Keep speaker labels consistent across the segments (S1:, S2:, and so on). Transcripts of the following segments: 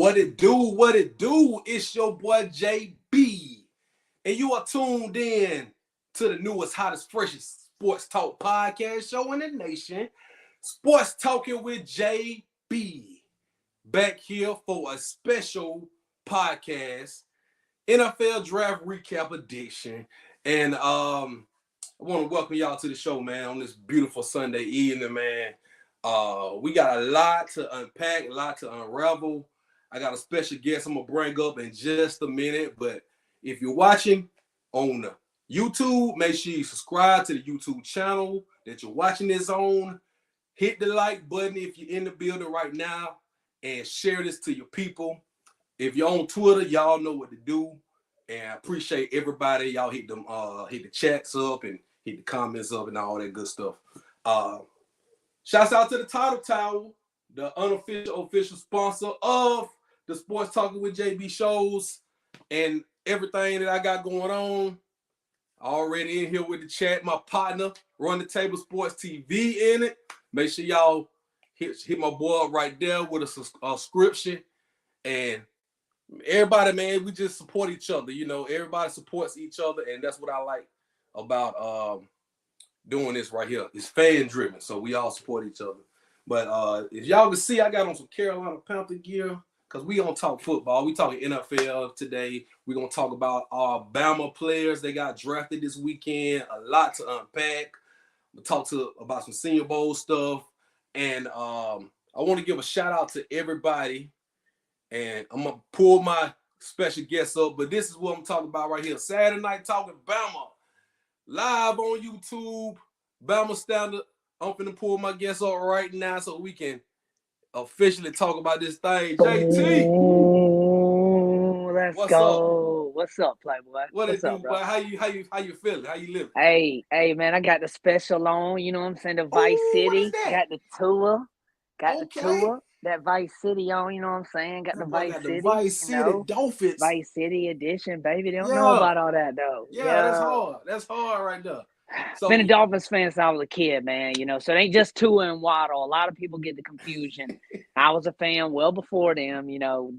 S1: What it do? What it do? It's your boy JB. And you are tuned in to the newest, hottest, freshest sports talk podcast show in the nation. Sports Talking with JB. Back here for a special podcast, NFL Draft Recap Edition. And I want to welcome y'all to the show, man, on this beautiful Sunday evening, man. We got a lot to unpack, a lot to unravel. I got a special guest I'm going to bring up in just a minute. But if you're watching on YouTube, make sure you subscribe to the YouTube channel that you're watching this on. Hit the like button if you're in the building right now and share this to your people. If you're on Twitter, y'all know what to do. And I appreciate everybody. Y'all hit the chats up and hit the comments up and all that good stuff. Shouts out to the Title Tower, the unofficial official sponsor of the Sports Talking with JB shows and everything that I got going on. Already in here with the chat, my partner, Run the Table Sports TV in it. Make sure y'all hit my boy up right there with a subscription. And everybody, man, we just support each other. You know, everybody supports each other, and that's what I like about doing this right here. It's fan driven, so we all support each other. But if y'all can see, I got on some Carolina Panther gear because we gonna talk football. We talking NFL today. We're gonna talk about our Bama players. They got drafted this weekend. A lot to unpack. We'll talk about some Senior Bowl stuff. And I want to give a shout out to everybody. And I'm gonna pull my special guest up, but this is what I'm talking about right here. Saturday Night Talking Bama. Live on YouTube, Bama Standard. I'm finna pull my guest up right now so we can officially talk about this thing. JT.
S2: Ooh, let's
S1: What's
S2: go.
S1: Up?
S2: What's up, Playboy?
S1: What's up,
S2: bro?
S1: boy? How you feeling? How you living?
S2: Hey, man, I got the special on, you know what I'm saying? The Vice City. Got the tour. The tour. That Vice City on, you know what I'm saying? Got the Vice City.
S1: The Vice City Dolphins.
S2: Vice City edition, baby. They don't know about all that though.
S1: Yeah, that's hard. That's hard right there. So,
S2: been a Dolphins fan since I was a kid, man. You know, so it ain't just Tua and Waddle. A lot of people get the confusion. I was a fan well before them. You know,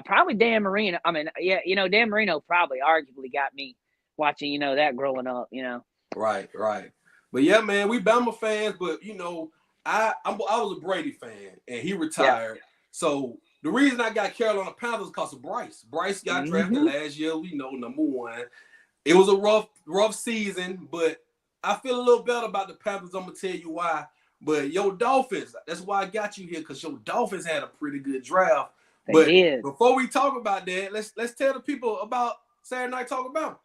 S2: probably Dan Marino. I mean, yeah, you know, Dan Marino probably arguably got me watching. You know, that growing up. You know.
S1: Right. But yeah, man, we Bama fans. But you know, I was a Brady fan, and he retired. Yeah. So the reason I got Carolina Panthers because of Bryce. Bryce got drafted last year. We know, number one. It was a rough season, but I feel a little better about the Panthers. I'm going to tell you why. But your Dolphins, that's why I got you here, because your Dolphins had a pretty good draft. But before we talk about that, let's tell the people about Saturday Night Talking About.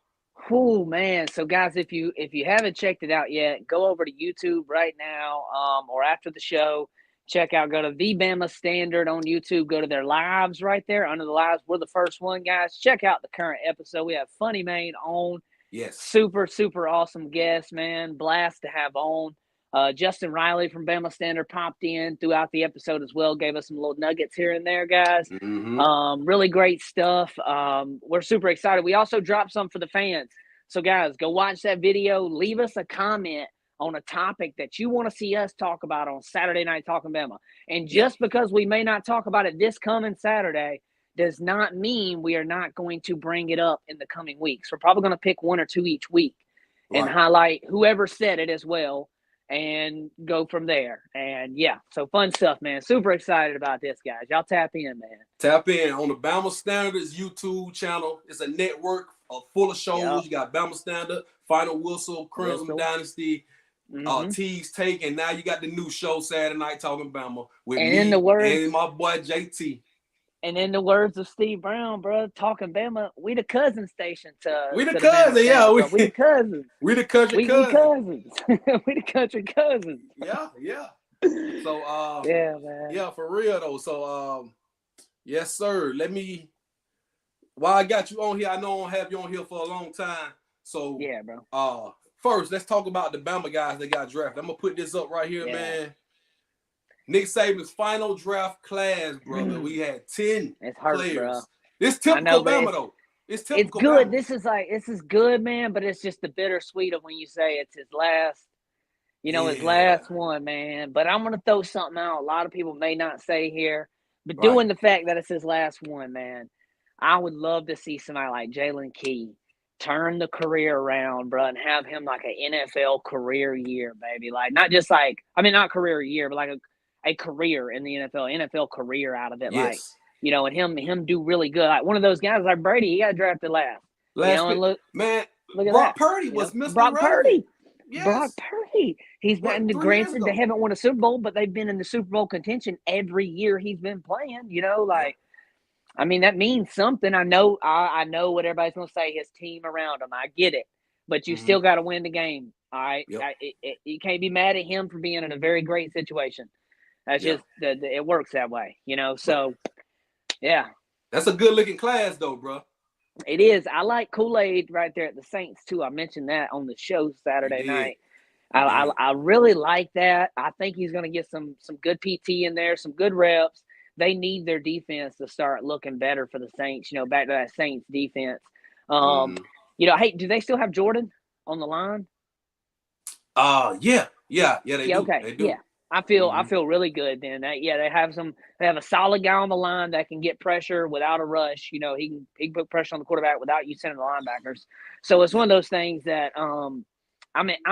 S2: Oh, man. So, guys, if you haven't checked it out yet, go over to YouTube right now or after the show. Go to the Bama Standard on YouTube. Go to their lives right there. Under the lives, we're the first one, guys. Check out the current episode. We have Funny Mane on.
S1: Yes.
S2: Super, super awesome guest, man. Blast to have on. Justin Riley from Bama Standard popped in throughout the episode as well. Gave us some little nuggets here and there, guys. Really great stuff. We're super excited. We also dropped some for the fans. So, guys, go watch that video. Leave us a comment on a topic that you want to see us talk about on Saturday Night Talking Bama. And just because we may not talk about it this coming Saturday does not mean we are not going to bring it up in the coming weeks. We're probably going to pick one or two each week and highlight whoever said it as well and go from there. And, yeah, so fun stuff, man. Super excited about this, guys. Y'all tap in, man.
S1: Tap in on the Bama Standards YouTube channel. It's a network full of shows. Yep. You got Bama Standard, Final Whistle, Crimson Dynasty, T's Take, and now you got the new show, Saturday Night Talking Bama, with me and my boy JT.
S2: And in the words of Steve Brown, bro, Talking Bama, we the cousin station to
S1: we the cousin, yeah.
S2: We the cousins.
S1: We the country
S2: cousins. We the country cousins.
S1: Yeah. So
S2: yeah, man.
S1: Yeah, for real though. So yes, sir. While I got you on here, I know I don't have you on here for a long time. So
S2: yeah, bro.
S1: First, let's talk about the Bama guys that got drafted. I'm gonna put this up right here, man. Nick Saban's final draft class, brother. We had 10 players. Bro. This typical Bama, though. It's typical.
S2: It's good.
S1: Bama.
S2: This is good, man. But it's just the bittersweet of when you say it's his last, his last one, man. But I'm gonna throw something out. A lot of people may not say here, But
S1: Right.
S2: doing the fact that it's his last one, man, I would love to see somebody like Jaylen Key turn the career around, bro, and have him like an NFL career year, baby. Like, not just like, I mean, not career year, but like a career in the NFL career out of it. Like,
S1: Yes.
S2: you know, and him do really good. Like one of those guys like Brady, he got drafted last. You know, and look
S1: Man,
S2: at
S1: Brock
S2: that.
S1: Purdy
S2: You know,
S1: was Mr.
S2: Brock
S1: Relevant.
S2: Purdy. Brock
S1: Yes.
S2: Purdy. He's been,
S1: 3 years
S2: granted,
S1: ago.
S2: they haven't won a Super Bowl, but they've been in the Super Bowl contention every year he's been playing. You know, like, I mean, that means something. I know what everybody's going to say, his team around him. I get it. But you still got to win the game. All right.
S1: Yep.
S2: You can't be mad at him for being in a very great situation. That's just, it works that way, you know? So, yeah.
S1: That's a good looking class, though, bro.
S2: It is. I like KoolAid right there at the Saints, too. I mentioned that on the show Saturday night. I really like that. I think he's going to get some good PT in there, some good reps. They need their defense to start looking better for the Saints, you know, back to that Saints defense. You know, hey, do they still have Jordan on the line?
S1: Yeah, they do.
S2: Okay.
S1: They do.
S2: Yeah. I feel really good then. They have a solid guy on the line that can get pressure without a rush. You know, he can put pressure on the quarterback without you sending the linebackers. So it's one of those things that I'm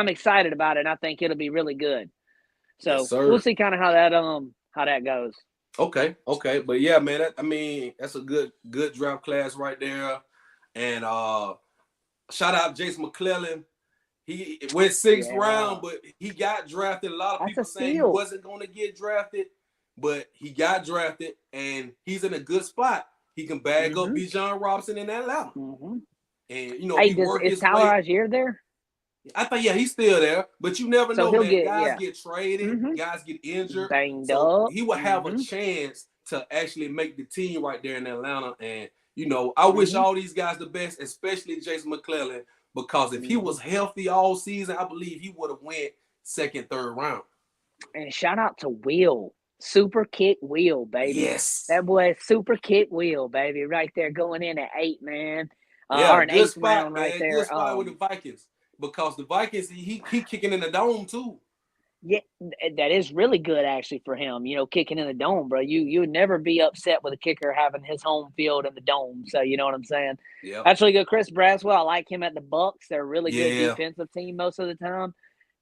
S2: excited about it, and I think it'll be really good. So we'll see kind of how that goes.
S1: Okay. But yeah, man, that's a good draft class right there. And shout out Jason McClellan. He went 6th round, but he got drafted. A lot of people saying he wasn't going to get drafted, but he got drafted, and he's in a good spot. He can bag up Bijan Robinson in Atlanta. And, you know,
S2: is Tyler Algier there?
S1: I think, he's still there, but you never know, man. Guys get traded, guys get injured.
S2: Banged
S1: so
S2: up.
S1: He will have a chance to actually make the team right there in Atlanta. And, you know, I wish all these guys the best, especially Jason McClellan, because if he was healthy all season, I believe he would have went 2nd, 3rd round.
S2: And shout out to Will. Super kick Will, baby.
S1: Yes.
S2: That boy super kick Will, baby. Right there going in at 8, man.
S1: Or
S2: an 8th round right there.
S1: Good spot with the Vikings. Because the Vikings, he kicking in the dome too.
S2: Yeah, that is really good actually for him. You know, kicking in the dome, bro. You would never be upset with a kicker having his home field in the dome. So you know what I'm saying?
S1: Yeah.
S2: That's really good. Chris Braswell, I like him at the Bucks. They're a really good defensive team most of the time,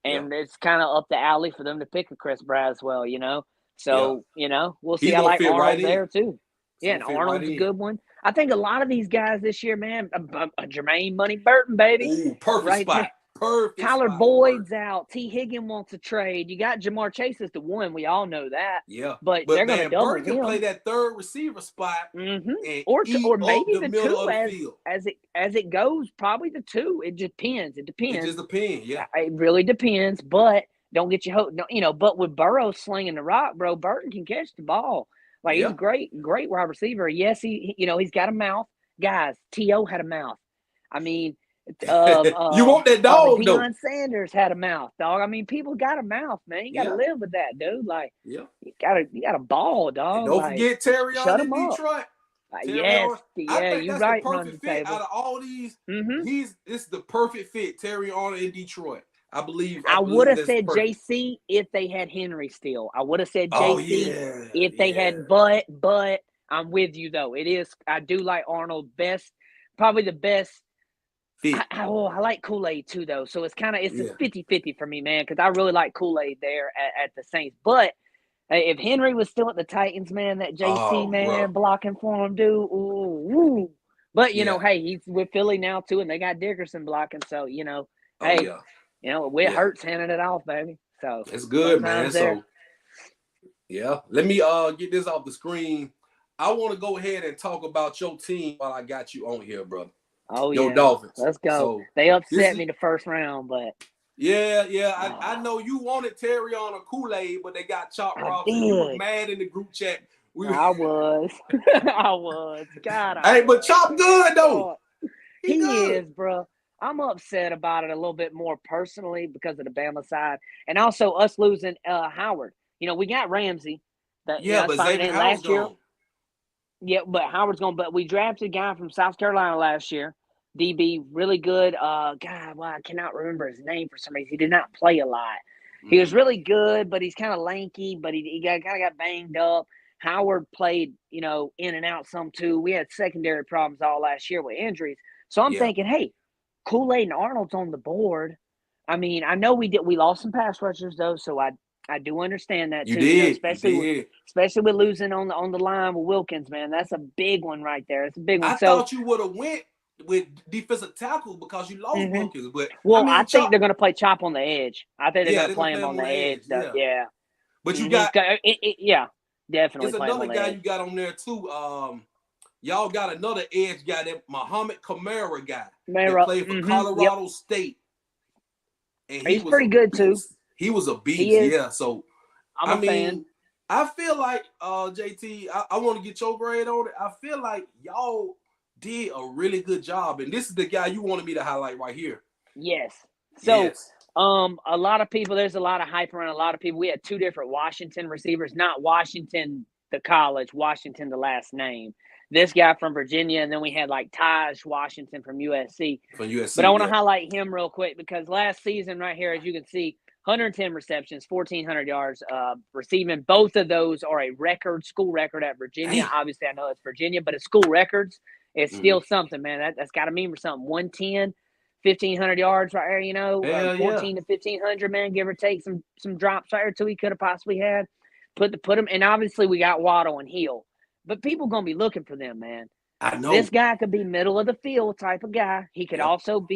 S2: and it's kind of up the alley for them to pick a Chris Braswell. You know, so you know we'll see. I like Arnold there too. Yeah, and Arnold's a good one. I think a lot of these guys this year, man, Jermaine Money Burton, baby.
S1: Ooh, perfect spot.
S2: There.
S1: Perfect.
S2: Tyler Boyd's out. T. Higgins wants a trade. You got Jamar Chase as the one. We all know that.
S1: Yeah.
S2: But they're going to double
S1: Burton
S2: him.
S1: can play that 3rd receiver spot.
S2: And or maybe the 2 as it goes, probably the 2. It depends. It
S1: just depends, yeah.
S2: It really depends, but don't get your hope. You know, but with Burrow slinging the rock, bro, Burton can catch the ball. Like, he's a great wide receiver. Yes, he's got a mouth. Guys, T.O. had a mouth. I mean,
S1: you want that dog, though.
S2: Deion Sanders had a mouth, dog. I mean, people got a mouth, man. You got to live with that, dude. Like, you got a ball, dog.
S1: And don't forget Terry on in Detroit.
S2: You're right.
S1: The perfect fit out of all these. This is the perfect fit. Terry Arnold in Detroit. I believe.
S2: I would have said perfect. JC if they had Henry still. I would have said JC if they had, but I'm with you though. It is. I do like Arnold best, probably the best. I like KoolAid too, though. So it's kind of a 50-50 for me, man, because I really like KoolAid there at the Saints. But if Henry was still at the Titans, man, that JC blocking for him, dude. Ooh. But you know, hey, he's with Philly now too, and they got Dickerson blocking. So you know, it hurts handing it off, baby. So
S1: it's good, man. So let me get this off the screen. I want to go ahead and talk about your team while I got you on here, brother.
S2: Oh,
S1: your Dolphins.
S2: Let's go. So, they upset me the 1st round, but
S1: I know you wanted Terry on a KoolAid, but they got chopped off. You were mad in the group chat.
S2: I was. I was. God.
S1: But Chop good though.
S2: He is, bro. I'm upset about it a little bit more personally because of the Bama side, and also us losing Howard. You know, we got Ramsey.
S1: But Xavier last year.
S2: Yeah, but Howard's gone. But we drafted a guy from South Carolina last year. DB, really good. I cannot remember his name for some reason. He did not play a lot. He was really good, but he's kind of lanky. But he kind of got banged up. Howard played, in and out some too. We had secondary problems all last year with injuries. So I'm thinking, hey, KoolAid and Arnold's on the board. I mean, I know we lost some pass rushers though, so I do understand that too. Especially with losing on the line with Wilkins, man. That's a big one right there. It's a big one.
S1: I thought you would have went with defensive tackle because you lost Wilkins, but
S2: I think they're going to play Chop on the edge. I think they're going to play him on the edge. Though. Yeah.
S1: But you got
S2: definitely.
S1: There's another guy you got on there too. Y'all got another edge guy, that Muhammad Kamara guy that played for Colorado State. And
S2: he's pretty good too.
S1: He was a beast, So
S2: I'm a fan.
S1: I feel like JT, I want to get your grade on it. I feel like y'all did a really good job, and this is the guy you wanted me to highlight right here.
S2: Yes. So a lot of people, there's a lot of hype around a lot of people. We had two different Washington receivers, not Washington the college, Washington the last name. This guy from Virginia, and then we had like Taj Washington from USC. But I want to highlight him real quick because last season right here, as you can see, 110 receptions, 1,400 yards receiving. Both of those are a school record at Virginia. Obviously, I know it's Virginia, but it's school records. It's still something, man. That's got to mean for something. 110, 1,500 yards right there, 14 to 1,500, man, give or take some drops right there too he could have possibly had. Put him, and obviously we got Waddle and Hill. But people going to be looking for them, man.
S1: I know.
S2: This guy could be middle of the field type of guy. He could also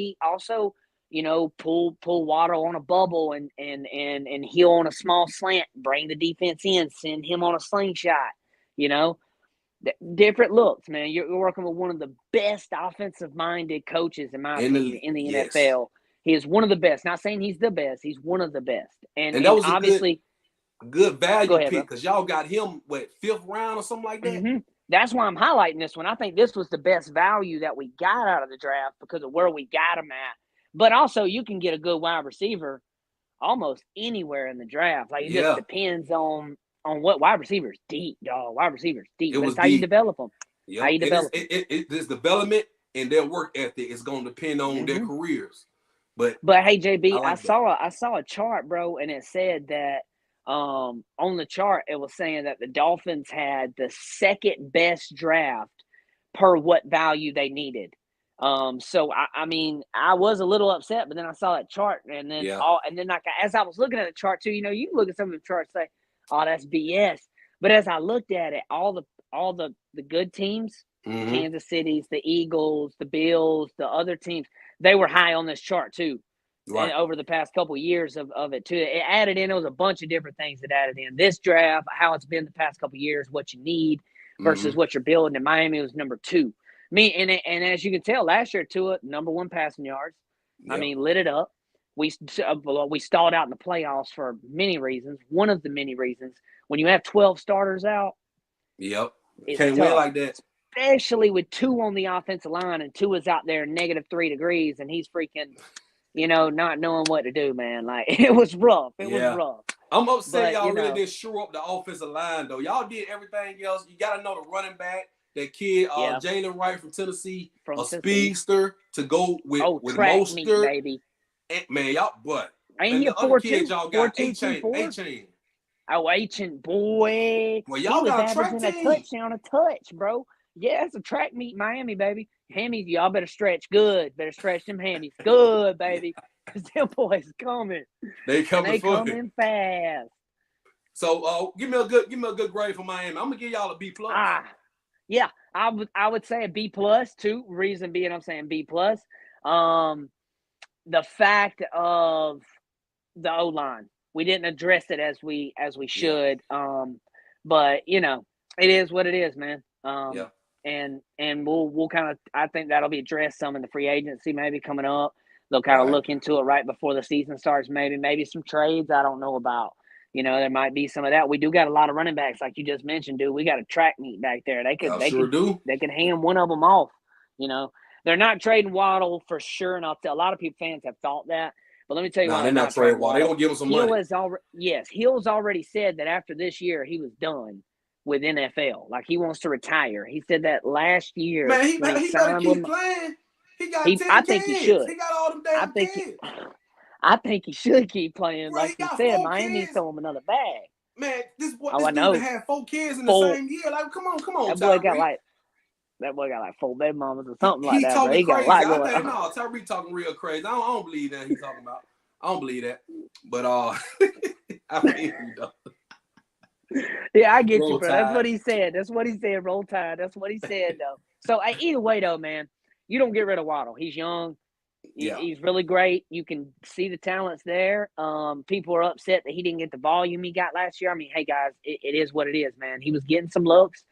S2: pull Waddle on a bubble and Hill on a small slant, bring the defense in, send him on a slingshot, Different looks, man. You're working with one of the best offensive-minded coaches, in my opinion, in the NFL. He is one of the best. Not saying he's the best. He's one of the best. And that was obviously
S1: good value pick because y'all got him, fifth round or something like that?
S2: That's why I'm highlighting this one. I think this was the best value that we got out of the draft because of where we got him at. But also, you can get a good wide receiver almost anywhere in the draft. Like, it just depends on what wide receivers deep, dog. Wide receivers deep. That's how you develop them.
S1: Yep.
S2: How you develop them.
S1: This development and their work ethic is going to depend on their careers. But
S2: hey, JB, I saw a chart, bro, and it said that on the chart it was saying that the Dolphins had the second best draft per what value they needed. So I mean, I was a little upset, but then I saw that chart, and then as I was looking at the chart too, you look at some of the charts, say, "Oh, that's BS." But as I looked at it, all the good teams, Kansas City's, the Eagles, the Bills, the other teams, they were high on this chart too. Right. And over the past couple of years of it too, it added in. It was a bunch of different things that added in this draft, how it's been the past couple of years, what you need versus what you're building. And Miami was number 2. And as you can tell, last year Tua, number 1 passing yards. Yep. I mean, lit it up. We stalled out in the playoffs for many reasons. One of the many reasons, when you have 12 starters out,
S1: can't
S2: tough.
S1: win like that.
S2: Especially with 2 on the offensive line, and 2 is out there -3 degrees, and he's freaking, not knowing what to do, man. Like, it was rough. It was rough.
S1: I'm upset y'all really didn't shore up the offensive line, though. Y'all did everything else. You got to know the running back. That kid, Jalen Wright from Tennessee, speedster to go with Mostert.
S2: Meet, baby.
S1: And, man, y'all, but
S2: ain't you 4-2?
S1: Y'all got A-Chain.
S2: Oh, A-Chain, boy.
S1: Well, y'all got a track team.
S2: A touch, bro. Yeah, it's a track meet in Miami, baby. Hammies, y'all better stretch good. Better stretch them hammies good, baby. Because them boys coming.
S1: They
S2: coming fast.
S1: So, give me a good grade for Miami. I'm gonna give y'all a B+.
S2: Yeah, I would say a B+ too. Reason being, I'm saying B+. The fact of the O-line, we didn't address it as we should. But it is what it is, man. And we'll kind of, I think that'll be addressed some in the free agency maybe coming up. They'll kind of look into it right before the season starts. Maybe some trades I don't know about. There might be some of that. We do got a lot of running backs, like you just mentioned, dude. We got a track meet back there. They could hand one of them off. They're not trading Waddle for sure, and a lot of people fans have thought that. But let me tell you,
S1: they're not trading Waddle. They're gonna give him some money.
S2: Hill's already said that after this year he was done with NFL. Like, he wants to retire. He said that last year.
S1: Man, he better keep playing. He got 10
S2: I think
S1: kids.
S2: he should.
S1: He got all them damn kids.
S2: I think he should keep playing.
S1: Bro,
S2: like you said, Miami throw him another bag.
S1: man, this
S2: I
S1: dude
S2: know.
S1: that had 4 kids in the same year. Like, come on,
S2: That boy got like 4 baby mamas or something like that, bro. He got a lot going on.
S1: No, Tyreek talking real crazy. I don't believe that he's talking about. I don't believe that. But I feel you though.
S2: Yeah, I get you, bro.
S1: Tide.
S2: That's what he said. Roll Tide. That's what he said, though. So either way, though, man, you don't get rid of Waddle. He's young.
S1: Yeah.
S2: He's really great. You can see the talents there. People are upset that he didn't get the volume he got last year. I mean, hey, guys, it is what it is, man. He was getting some looks.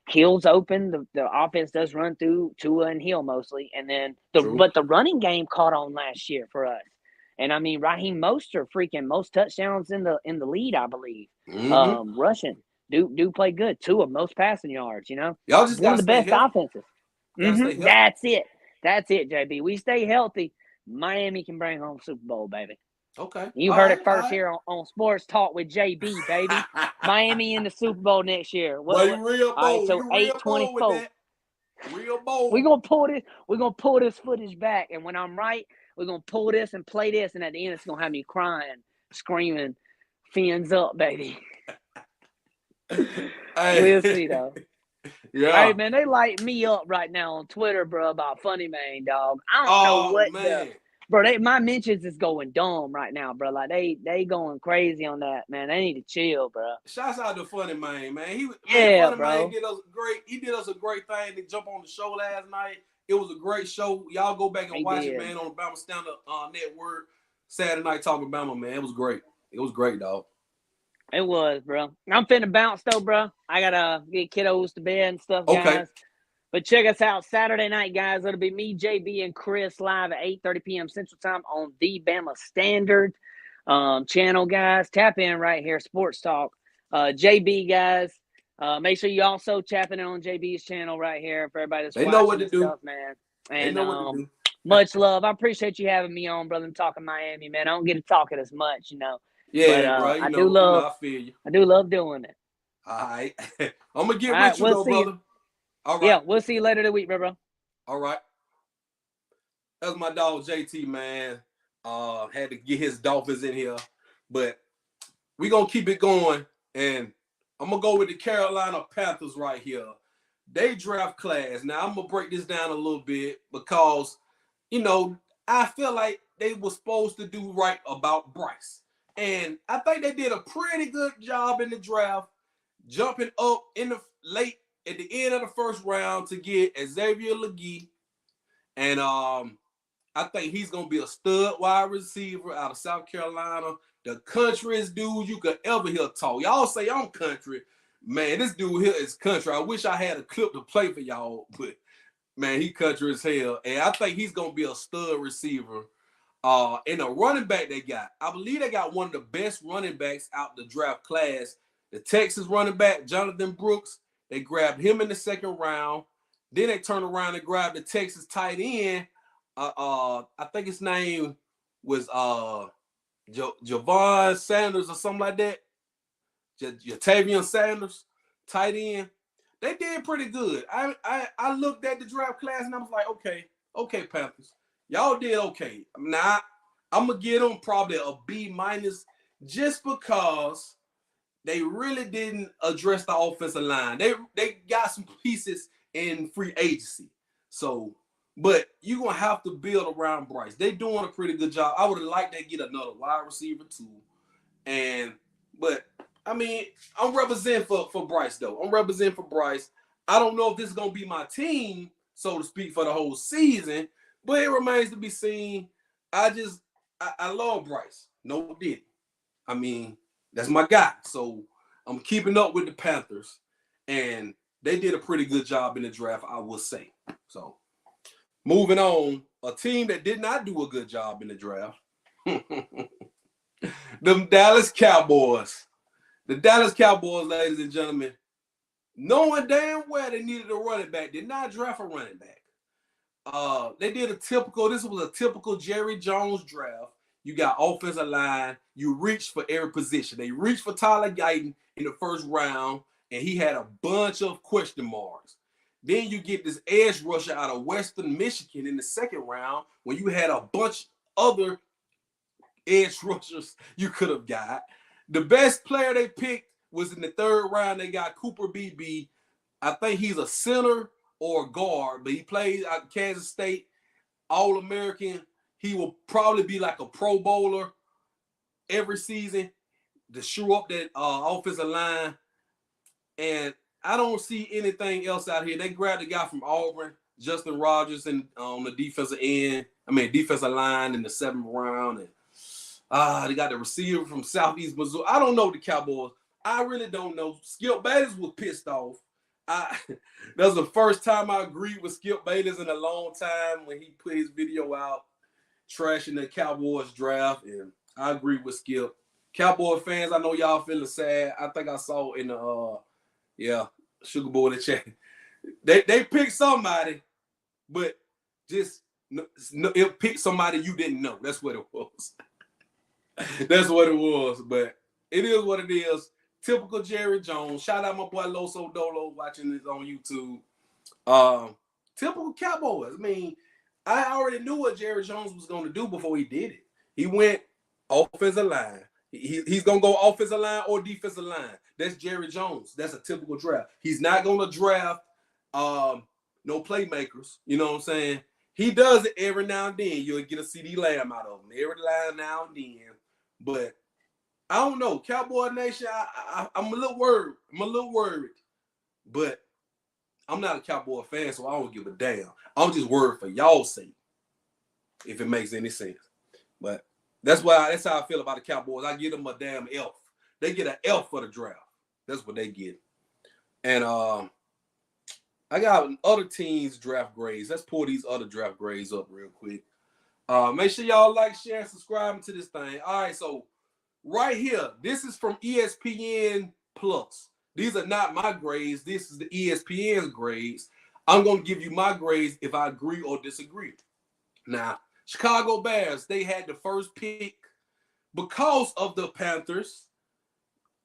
S2: Hill's open. The offense does run through Tua and Hill mostly. And then but the running game caught on last year for us. And I mean, Raheem Mostert, freaking most touchdowns in the lead, I believe.
S1: Mm-hmm.
S2: Rushing, do play good. 2 of most passing yards. You know,
S1: y'all just
S2: one of the best
S1: healthy.
S2: offenses. Mm-hmm. That's it, JB. We stay healthy. Miami can bring home Super Bowl, baby.
S1: Okay,
S2: you heard it first here on Sports Talk with JB, baby. Miami in the Super Bowl next year.
S1: Real bold.
S2: All right, so 8-24.
S1: Real bold.
S2: We're gonna pull this footage back, and when I'm right, we're gonna pull this and play this, and at the end, it's gonna have me crying, screaming, fins up, baby.
S1: Hey.
S2: We'll see though.
S1: Yeah.
S2: Hey man, they light me up right now on Twitter, bro, about Funny Man, dog. I don't know what bro. My mentions is going dumb right now, bro. Like they going crazy on that, man. They need to chill, bro.
S1: Shouts out to Funny Man, man.
S2: Funny
S1: bro. Man did us great. He did us a great thing to jump on the show last night. It was a great show. Y'all go back and watch it, man, on the Bama Stand Up Network. Saturday Night Talking Bama, man. It was great. It was great, dog.
S2: It was, bro. I'm finna bounce though, bro. I gotta get kiddos to bed and stuff, guys.
S1: Okay.
S2: But check us out Saturday night, guys. It'll be me, JB, and Chris live at 8:30 p.m. Central Time on the Bama Standard channel, guys. Tap in right here, Sports Talk. JB, guys. Make sure you also tapping in on JB's channel right here for everybody that's watching.
S1: They know what to do,
S2: stuff, man. And
S1: they know what to do.
S2: Much love. I appreciate you having me on, brother. I'm talking Miami, man. I don't get to talk it as much, you know.
S1: Yeah,
S2: but,
S1: bro.
S2: I do love.
S1: I feel you.
S2: I do love doing it.
S1: All right. I'm gonna get with you, though, brother. All right.
S2: Yeah, we'll see you later this week, bro.
S1: All right. That's my dog JT, man. Had to get his Dolphins in here, but we gonna keep it going, and I'm gonna go with the Carolina Panthers right here. They draft class. Now I'm gonna break this down a little bit because, you know, I feel like they were supposed to do right about Bryce. And I think they did a pretty good job in the draft, jumping up in the late at the end of the first round to get Xavier Legee. And I think he's gonna be a stud wide receiver out of South Carolina. The countryest dude you could ever hear talk. Y'all say I'm country. Man, this dude here is country. I wish I had a clip to play for y'all, but man, he country as hell. And I think he's gonna be a stud receiver. And the running back they got, I believe they got one of the best running backs out the draft class. The Texas running back, Jonathan Brooks, they grabbed him in the second round. Then they turned around and grabbed the Texas tight end. I think his name was Javon Sanders or something like that. Jatavian Sanders, tight end. They did pretty good. I looked at the draft class and I was like, okay, Panthers. Y'all did okay. Now, I'm going to give them probably a B- just because they really didn't address the offensive line. They got some pieces in free agency. So, but you're going to have to build around Bryce. They're doing a pretty good job. I would have liked to get another wide receiver too. But, I mean, I'm representing for Bryce, though. I'm representing for Bryce. I don't know if this is going to be my team, so to speak, for the whole season. But it remains to be seen. I love Bryce. No did. I mean, that's my guy. So I'm keeping up with the Panthers. And they did a pretty good job in the draft, I will say. So moving on, a team that did not do a good job in the draft. The Dallas Cowboys. The Dallas Cowboys, ladies and gentlemen, knowing damn well they needed a running back, did not draft a running back. They did this was a typical Jerry Jones draft. You got offensive line. You reached for every position. They reached for Tyler Guyton in the first round, and he had a bunch of question marks. Then you get this edge rusher out of Western Michigan in the second round when you had a bunch other edge rushers you could have got. The best player they picked was in the 3rd round. They got Cooper BB. I think he's a center or a guard, but he plays at Kansas State, All-American. He will probably be like a Pro Bowler every season to shore up that offensive line. And I don't see anything else out here. They grabbed the guy from Auburn, Justin Rogers, and on the defensive line in the 7th round. And they got the receiver from Southeast Missouri. I don't know the Cowboys. I really don't know. Skip Bayless was pissed off. That was the first time I agreed with Skip Bayless in a long time when he put his video out trashing the Cowboys draft, and I agree with Skip. Cowboy fans, I know y'all feeling sad. I think I saw in the Sugar Boy in the chat. They picked somebody, but just it picked somebody you didn't know. That's what it was. That's what it was. But it is what it is. Typical Jerry Jones. Shout out my boy Loso Dolo watching this on YouTube. Typical Cowboys. I mean, I already knew what Jerry Jones was going to do before he did it. He went offensive line. He's going to go offensive line or defensive line. That's Jerry Jones. That's a typical draft. He's not going to draft no playmakers. You know what I'm saying? He does it every now and then. You'll get a CD Lamb out of him every now and then. But I don't know. Cowboy Nation, I'm a little worried. But I'm not a Cowboy fan, so I don't give a damn. I'm just worried for y'all's sake, if it makes any sense. But that's how I feel about the Cowboys. I give them a damn F. They get an F for the draft. That's what they get. And I got other teams' draft grades. Let's pull these other draft grades up real quick. Make sure y'all like, share, and subscribe to this thing. All right, so right here, this is from ESPN Plus. These are not my grades. This is the ESPN's grades. I'm going to give you my grades if I agree or disagree. Now, Chicago Bears, they had the first pick because of the Panthers.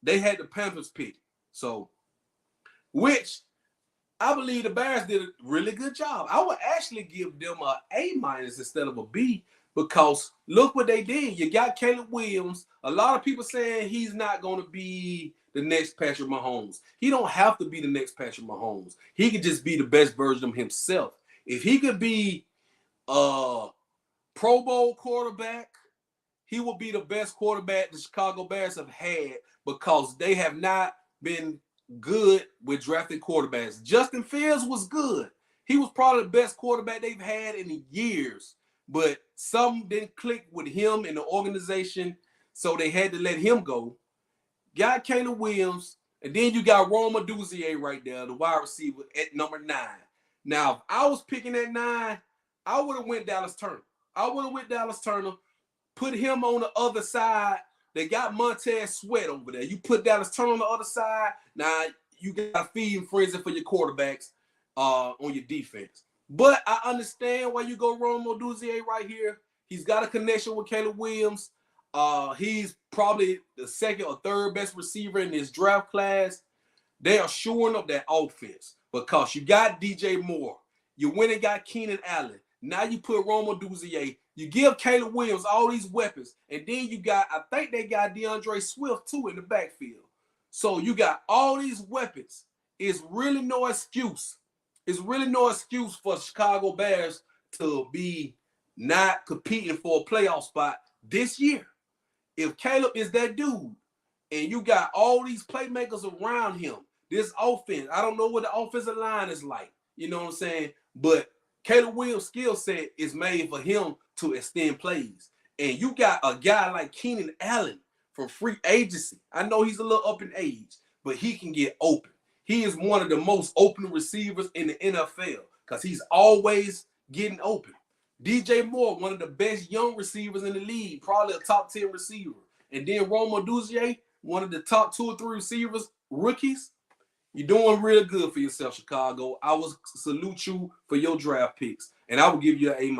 S1: They had the Panthers pick. So, which I believe the Bears did a really good job. I would actually give them an A- instead of a B because look what they did. You got Caleb Williams. A lot of people saying he's not going to be the next Patrick Mahomes. He don't have to be the next Patrick Mahomes. He could just be the best version of himself. If he could be a Pro Bowl quarterback, he will be the best quarterback the Chicago Bears have had because they have not been good with drafting quarterbacks. Justin Fields was good. He was probably the best quarterback they've had in years, but something didn't click with him and the organization, so they had to let him go. Got Caleb Williams, and then you got Roma Duzier right there, the wide receiver at number 9. Now, if I was picking at 9, I would have went Dallas Turner. Put him on the other side. They got Montez Sweat over there. You put Dallas Turner on the other side. Now, you got a feeding frenzy for your quarterbacks on your defense. But I understand why you go Roma Duzier right here. He's got a connection with Caleb Williams. He's probably the 2nd or 3rd best receiver in this draft class. They are shoring up that offense because you got DJ Moore. You went and got Keenan Allen. Now you put Roma Duzier. You give Caleb Williams all these weapons. And then you got, I think they got DeAndre Swift too in the backfield. So you got all these weapons. It's really no excuse. It's really no excuse for Chicago Bears to be not competing for a playoff spot this year. If Caleb is that dude and you got all these playmakers around him, this offense, I don't know what the offensive line is like. You know what I'm saying? But Caleb Williams' skill set is made for him to extend plays. And you got a guy like Keenan Allen from free agency. I know he's a little up in age, but he can get open. He is one of the most open receivers in the NFL because he's always getting open. DJ Moore, one of the best young receivers in the league, probably a top 10 receiver. And then Roma Duzier, one of the top 2 or 3 receivers, rookies. You're doing real good for yourself, Chicago. I will salute you for your draft picks, and I will give you an A-.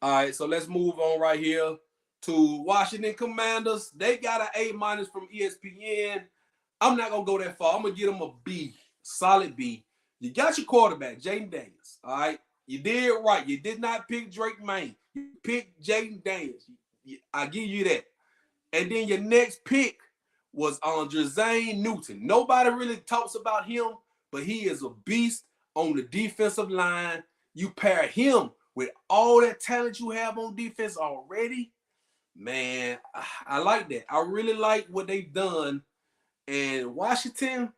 S1: All right, so let's move on right here to Washington Commanders. They got an A- from ESPN. I'm not going to go that far. I'm going to give them a B, solid B. You got your quarterback, Jayden Daniels, all right? You did right. You did not pick Drake May. You picked Jayden Daniels. I give you that. And then your next pick was on Jazane Newton. Nobody really talks about him, but he is a beast on the defensive line. You pair him with all that talent you have on defense already, man, I like that. I really like what they've done. And Washington,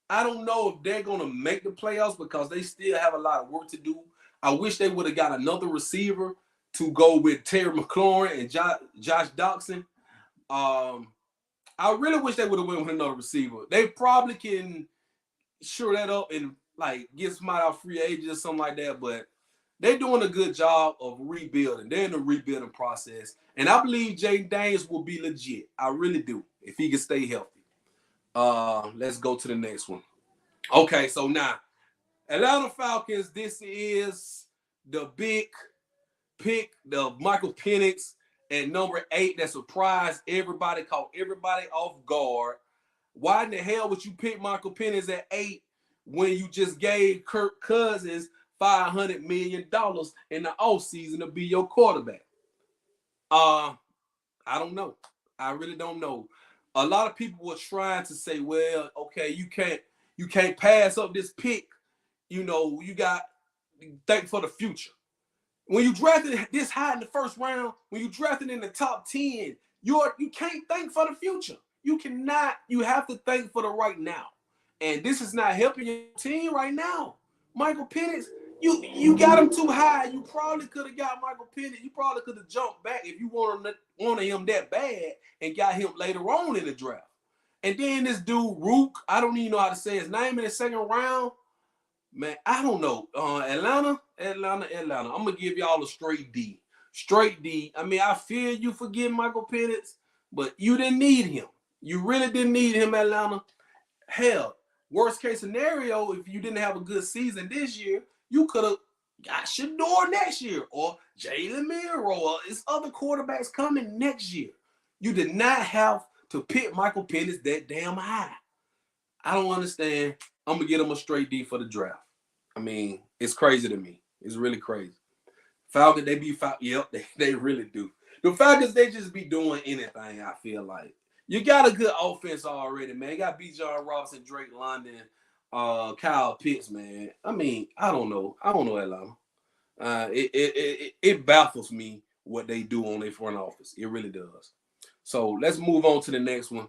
S1: I don't know if they're going to make the playoffs because they still have a lot of work to do. I wish they would have got another receiver to go with Terry McLaurin and Josh Doxson. I really wish they would have went with another receiver. They probably can shore that up and like get somebody out free agent or something like that, but they're doing a good job of rebuilding. They're in the rebuilding process. And I believe Jaden Daniels will be legit. I really do, if he can stay healthy. Let's go to the next one. Okay, so now, Atlanta Falcons, this is the big pick, the Michael Penix at number 8 that surprised everybody, caught everybody off guard. Why in the hell would you pick Michael Penix at 8 when you just gave Kirk Cousins $500 million in the offseason to be your quarterback? I don't know. I really don't know. A lot of people were trying to say, well, okay, you can't pass up this pick. You know, you got to think for the future. When you drafted this high in the first round, when you drafted in the top 10, you can't think for the future. You cannot. You have to think for the right now. And this is not helping your team right now. Michael Penix, you got him too high. You probably could have got Michael Penix. You probably could have jumped back if you wanted him that bad and got him later on in the draft. And then this dude, Rook, I don't even know how to say his name in the second round. Man, I don't know. Atlanta. I'm going to give y'all a straight D. Straight D. I mean, I feel you for getting Michael Penix, but you didn't need him. You really didn't need him, Atlanta. Hell, worst case scenario, if you didn't have a good season this year, you could have got Shador next year or Jalen Milroe or it's other quarterbacks coming next year. You did not have to pick Michael Penix that damn high. I don't understand. I'm going to get him a straight D for the draft. I mean, it's crazy to me. It's really crazy. Falcons, they be – yep, they really do. The Falcons, they just be doing anything, I feel like. You got a good offense already, man. You got Bijan Robinson, Drake London, Kyle Pitts, man. I mean, I don't know. Atlanta. It baffles me what they do on their front office. It really does. So let's move on to the next one.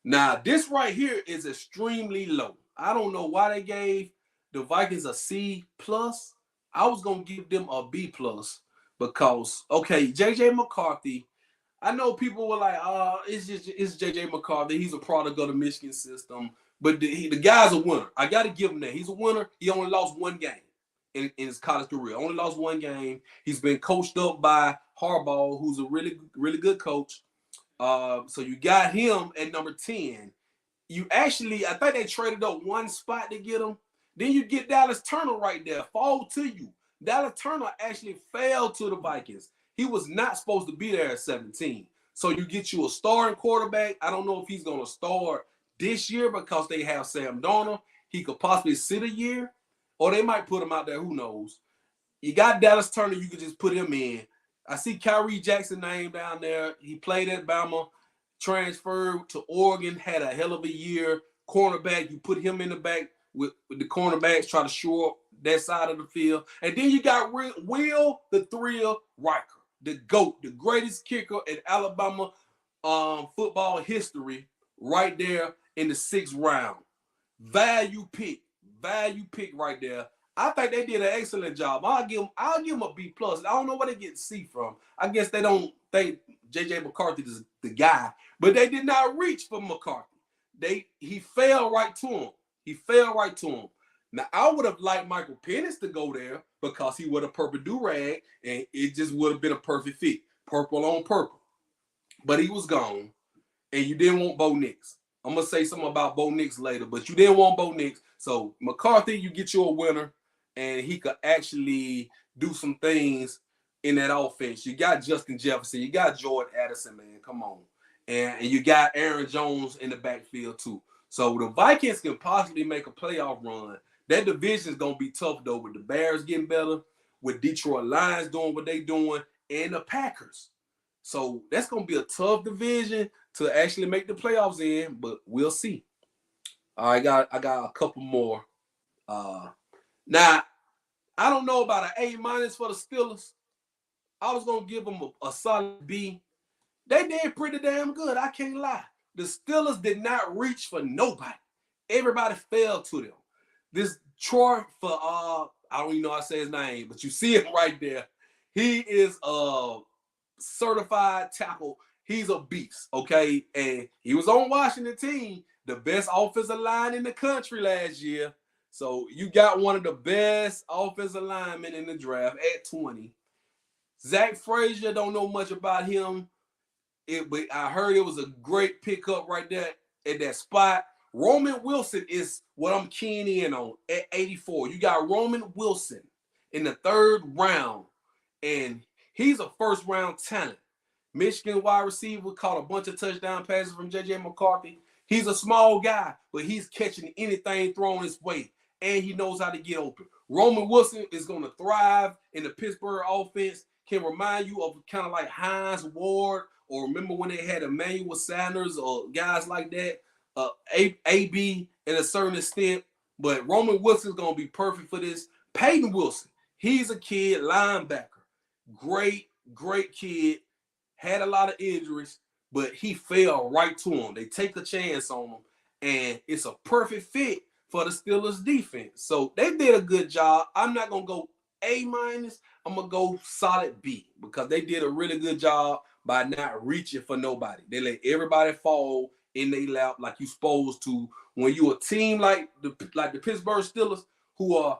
S1: Now, this right here is extremely low. I don't know why they gave the Vikings a C+. I was going to give them a B+ because, okay, J.J. McCarthy, I know people were like, it's J.J. McCarthy. He's a product of the Michigan system. But the guy's a winner. I got to give him that. He's a winner. He only lost one game in his college career. Only lost one game. He's been coached up by Harbaugh, who's a really, really good coach. So you got him at number 10. You actually, I think they traded up one spot to get him. Then you get Dallas Turner right there, fall to you. Dallas Turner actually fell to the Vikings. He was not supposed to be there at 17. So you get you a starting quarterback. I don't know if he's going to start this year because they have Sam Darnold. He could possibly sit a year, or they might put him out there. Who knows? You got Dallas Turner. You could just put him in. I see Kyrie Jackson name down there. He played at Bama, transferred to Oregon, had a hell of a year. Cornerback, you put him in the back with the cornerbacks, try to shore up that side of the field. And then you got Will the Thrill Riker, the GOAT, the greatest kicker in Alabama football history, right there in the 6th round. Value pick right there. I think they did an excellent job. I'll give them a B+. I don't know where they get C from. I guess they don't think J.J. McCarthy is the guy, but they did not reach for McCarthy. He fell right to him. Now, I would have liked Michael Penix to go there because he would have purple do-rag, and it just would have been a perfect fit. Purple on purple. But he was gone, and you didn't want Bo Nix. I'm going to say something about Bo Nix later, but you didn't want Bo Nix. So, McCarthy, you get you a winner, and he could actually do some things in that offense. You got Justin Jefferson. You got Jordan Addison, man. Come on. And you got Aaron Jones in the backfield, too. So the Vikings can possibly make a playoff run. That division is going to be tough, though, with the Bears getting better, with Detroit Lions doing what they're doing, and the Packers. So that's going to be a tough division to actually make the playoffs in, but we'll see. I got a couple more. Now, I don't know about an A- for the Steelers. I was going to give them a solid B. They did pretty damn good. I can't lie. The Steelers did not reach for nobody. Everybody fell to them. This Troy for I don't even know how to say his name, but you see him right there. He is a certified tackle. He's a beast, okay? And he was on Washington team, the best offensive line in the country last year. So you got one of the best offensive linemen in the draft at 20. Zach Frazier, don't know much about him. But I heard it was a great pickup right there at that spot. Roman Wilson is what I'm keying in on at 84. You got Roman Wilson in the 3rd round, and he's a first-round talent. Michigan wide receiver, caught a bunch of touchdown passes from J.J. McCarthy. He's a small guy, but he's catching anything thrown his way, and he knows how to get open. Roman Wilson is going to thrive in the Pittsburgh offense, can remind you of kind of like Hines Ward, or remember when they had Emmanuel Sanders or guys like that, AB at a certain extent. But Roman Wilson is going to be perfect for this. Peyton Wilson, he's a kid, linebacker. Great kid. Had a lot of injuries, but he fell right to him. They take a chance on him, and it's a perfect fit for the Steelers defense. So they did a good job. I'm not going to go A-. I'm going to go solid B because they did a really good job by not reaching for nobody. They let everybody fall in their lap like you're supposed to. When you're a team like the Pittsburgh Steelers who are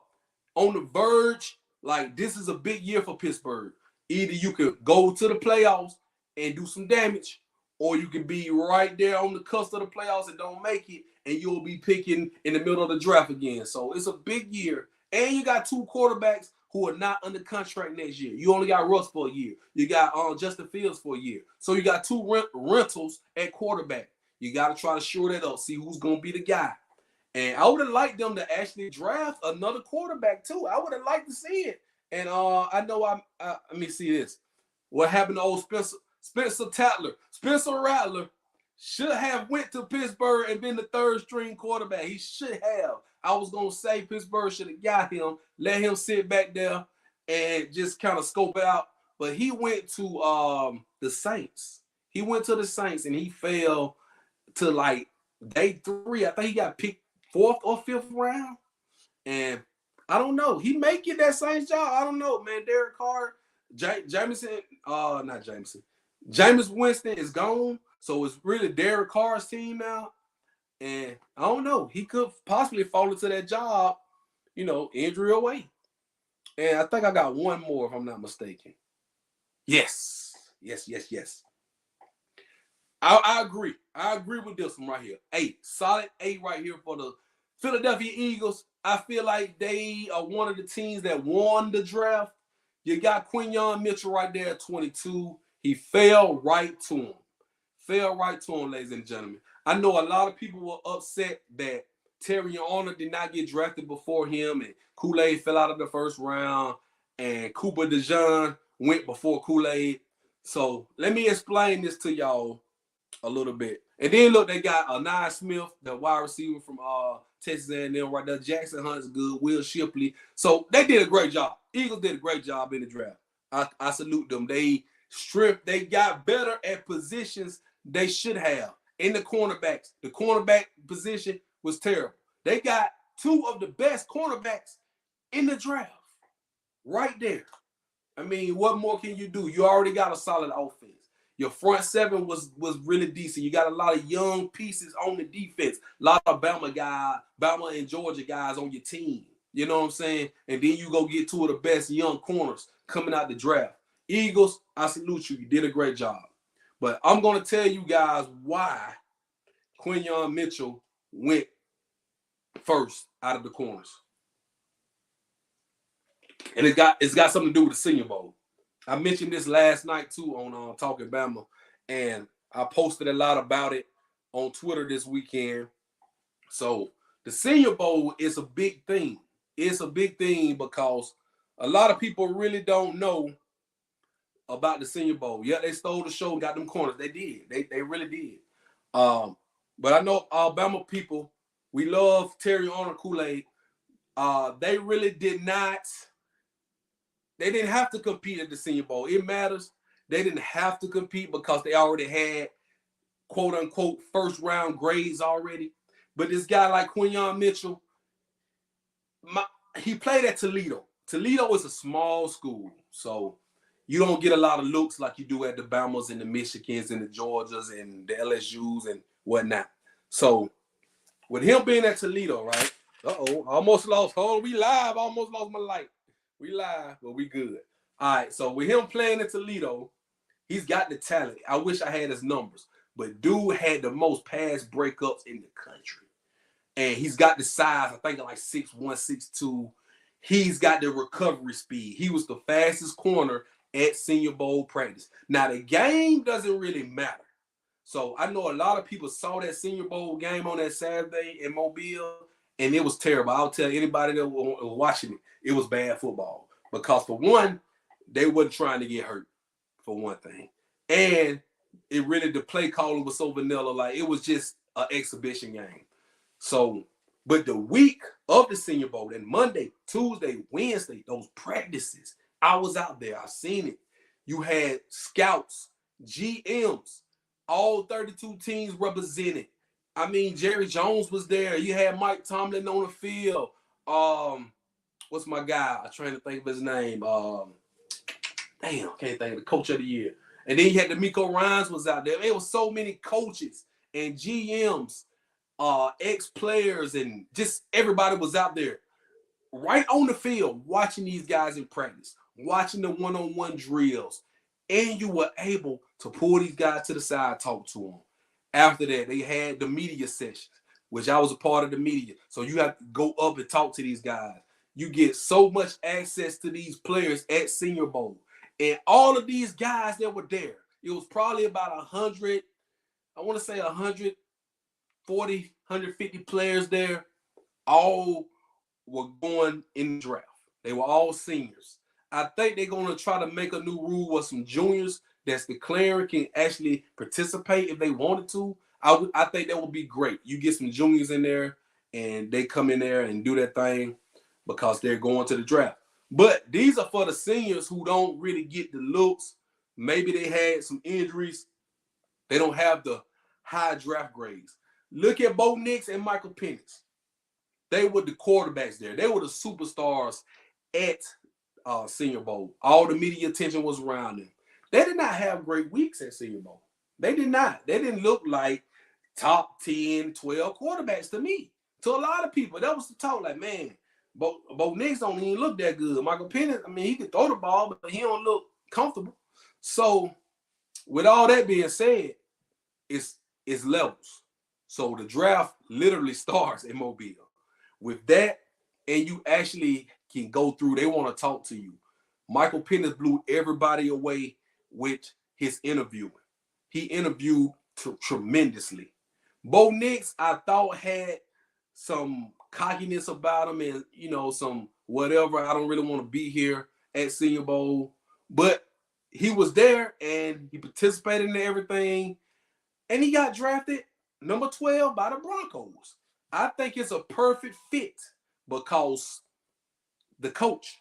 S1: on the verge, like this is a big year for Pittsburgh. Either you could go to the playoffs and do some damage, or you can be right there on the cusp of the playoffs and don't make it, and you'll be picking in the middle of the draft again. So it's a big year. And you got 2 quarterbacks who are not under contract next year. You only got Russ for a year. You got Justin Fields for a year. So you got 2 rentals at quarterback. You got to try to shore that up, see who's going to be the guy. And I would have liked them to actually draft another quarterback too. I would have liked to see it. And I know let me see this. What happened to old Spencer Rattler should have went to Pittsburgh and been the 3rd string quarterback. He should have. I was going to say Pittsburgh should have got him, let him sit back there and just kind of scope it out. But he went to the Saints. He went to the Saints and he fell to like day 3. I think he got picked 4th or 5th round. And I don't know. He may get that Saints job. I don't know, man. Derek Carr, Jameis Winston is gone. So it's really Derek Carr's team now. And I don't know. He could possibly fall into that job, injury away. And I think I got one more if I'm not mistaken. Yes. I agree. I agree with this one right here. Solid A right here for the Philadelphia Eagles. I feel like they are one of the teams that won the draft. You got Quinyon Mitchell right there at 22. He fell right to him. Ladies and gentlemen. I know a lot of people were upset that Terry Arnold did not get drafted before him, and KoolAid fell out of the 1st round, and Cooper DeJean went before KoolAid. So let me explain this to y'all a little bit. And then look, they got Anai Smith, the wide receiver from Texas A&M right there. Jackson Hunt's good. Will Shipley. So they did a great job. Eagles did a great job in the draft. I salute them. They got better at positions they should have. In the cornerbacks, the cornerback position was terrible. They got 2 of the best cornerbacks in the draft right there. I mean, what more can you do? You already got a solid offense. Your front 7 was really decent. You got a lot of young pieces on the defense. A lot of Bama and Georgia guys on your team. You know what I'm saying? And then you go get 2 of the best young corners coming out the draft. Eagles, I salute you. You did a great job. But I'm going to tell you guys why Quinyon Mitchell went first out of the corners. And it's got something to do with the Senior Bowl. I mentioned this last night, too, on Talking Bama, and I posted a lot about it on Twitter this weekend. So the Senior Bowl is a big thing. It's a big thing because a lot of people really don't know about the Senior Bowl. Yeah, they stole the show and got them corners. They did. They really did. But I know Alabama people, we love Terry on KoolAid. They really did not. They didn't have to compete at the Senior Bowl. It matters. They didn't have to compete because they already had quote unquote first round grades already. But this guy like Quinyon Mitchell, he played at Toledo. Toledo is a small school, so you don't get a lot of looks like you do at the Bamas and the Michigans and the Georgias and the LSUs and whatnot. So with him being at Toledo, right? Almost lost. Oh, we live. Almost lost my light. We live, but we good. All right, so with him playing at Toledo, he's got the talent. I wish I had his numbers, but dude had the most pass breakups in the country. And he's got the size, I think like 6'1", 6'2". He's got the recovery speed. He was the fastest corner at Senior Bowl practice. Now, the game doesn't really matter. So I know a lot of people saw that Senior Bowl game on that Saturday in Mobile, and it was terrible. I'll tell anybody that was watching it, it was bad football. Because for one, they wasn't trying to get hurt, for one thing. And it really, the play calling was so vanilla, like it was just an exhibition game. So, but the week of the Senior Bowl, and Monday, Tuesday, Wednesday, those practices, I was out there. I seen it. You had scouts, GMs, all 32 teams represented. I mean, Jerry Jones was there. You had Mike Tomlin on the field. What's my guy? I'm trying to think of his name. Damn, can't think of the coach of the year. And then you had D'Amico Ryans was out there. There was so many coaches and GMs, ex-players, and just everybody was out there right on the field watching these guys in practice, watching the one-on-one drills. And you were able to pull these guys to the side, talk to them. After that, they had the media sessions, which I was a part of the media. So you have to go up and talk to these guys. You get so much access to these players at Senior Bowl. And all of these guys that were there, it was probably about 100, I want to say 140, 150 players there, all were going in the draft. They were all seniors. I think they're going to try to make a new rule where some juniors that's declaring can actually participate if they wanted to. I think that would be great. You get some juniors in there, and they come in there and do their thing because they're going to the draft. But these are for the seniors who don't really get the looks. Maybe they had some injuries. They don't have the high draft grades. Look at Bo Nix and Michael Penix. They were the quarterbacks there. They were the superstars at Senior Bowl. All the media attention was around them. They did not have great weeks at Senior Bowl. They did not. They didn't look like top 10, 12 quarterbacks to me. To a lot of people, that was the talk. Like, man, Bo Nix don't even look that good. Michael Penix, I mean, he can throw the ball, but he don't look comfortable. So, with all that being said, it's levels. So the draft literally starts in Mobile. With that, and you actually can go through, they want to talk to you. Michael Penix blew everybody away with his interviewing. He interviewed tremendously. Bo Nix, I thought, had some cockiness about him and, you know, some whatever. I don't really want to be here at Senior Bowl. But he was there and he participated in everything. And he got drafted number 12 by the Broncos. I think it's a perfect fit because the coach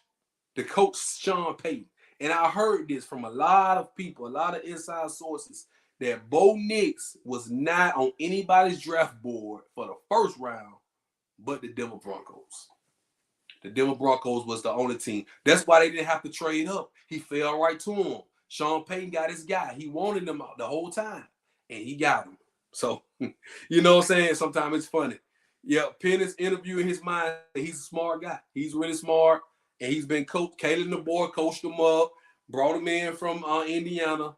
S1: Sean Payton, and I heard this from a lot of people, a lot of inside sources, that Bo Nix was not on anybody's draft board for the first round but the Denver Broncos. The Denver Broncos was the only team. That's why they didn't have to trade up. He fell right to him. Sean Payton got his guy. He wanted him out the whole time, and he got him. So, you know what I'm saying? Sometimes it's funny. Yeah, Penix interviewing his mind. He's a smart guy. He's really smart, and he's been coached. Kalen DeBoer coached him up, brought him in from Indiana,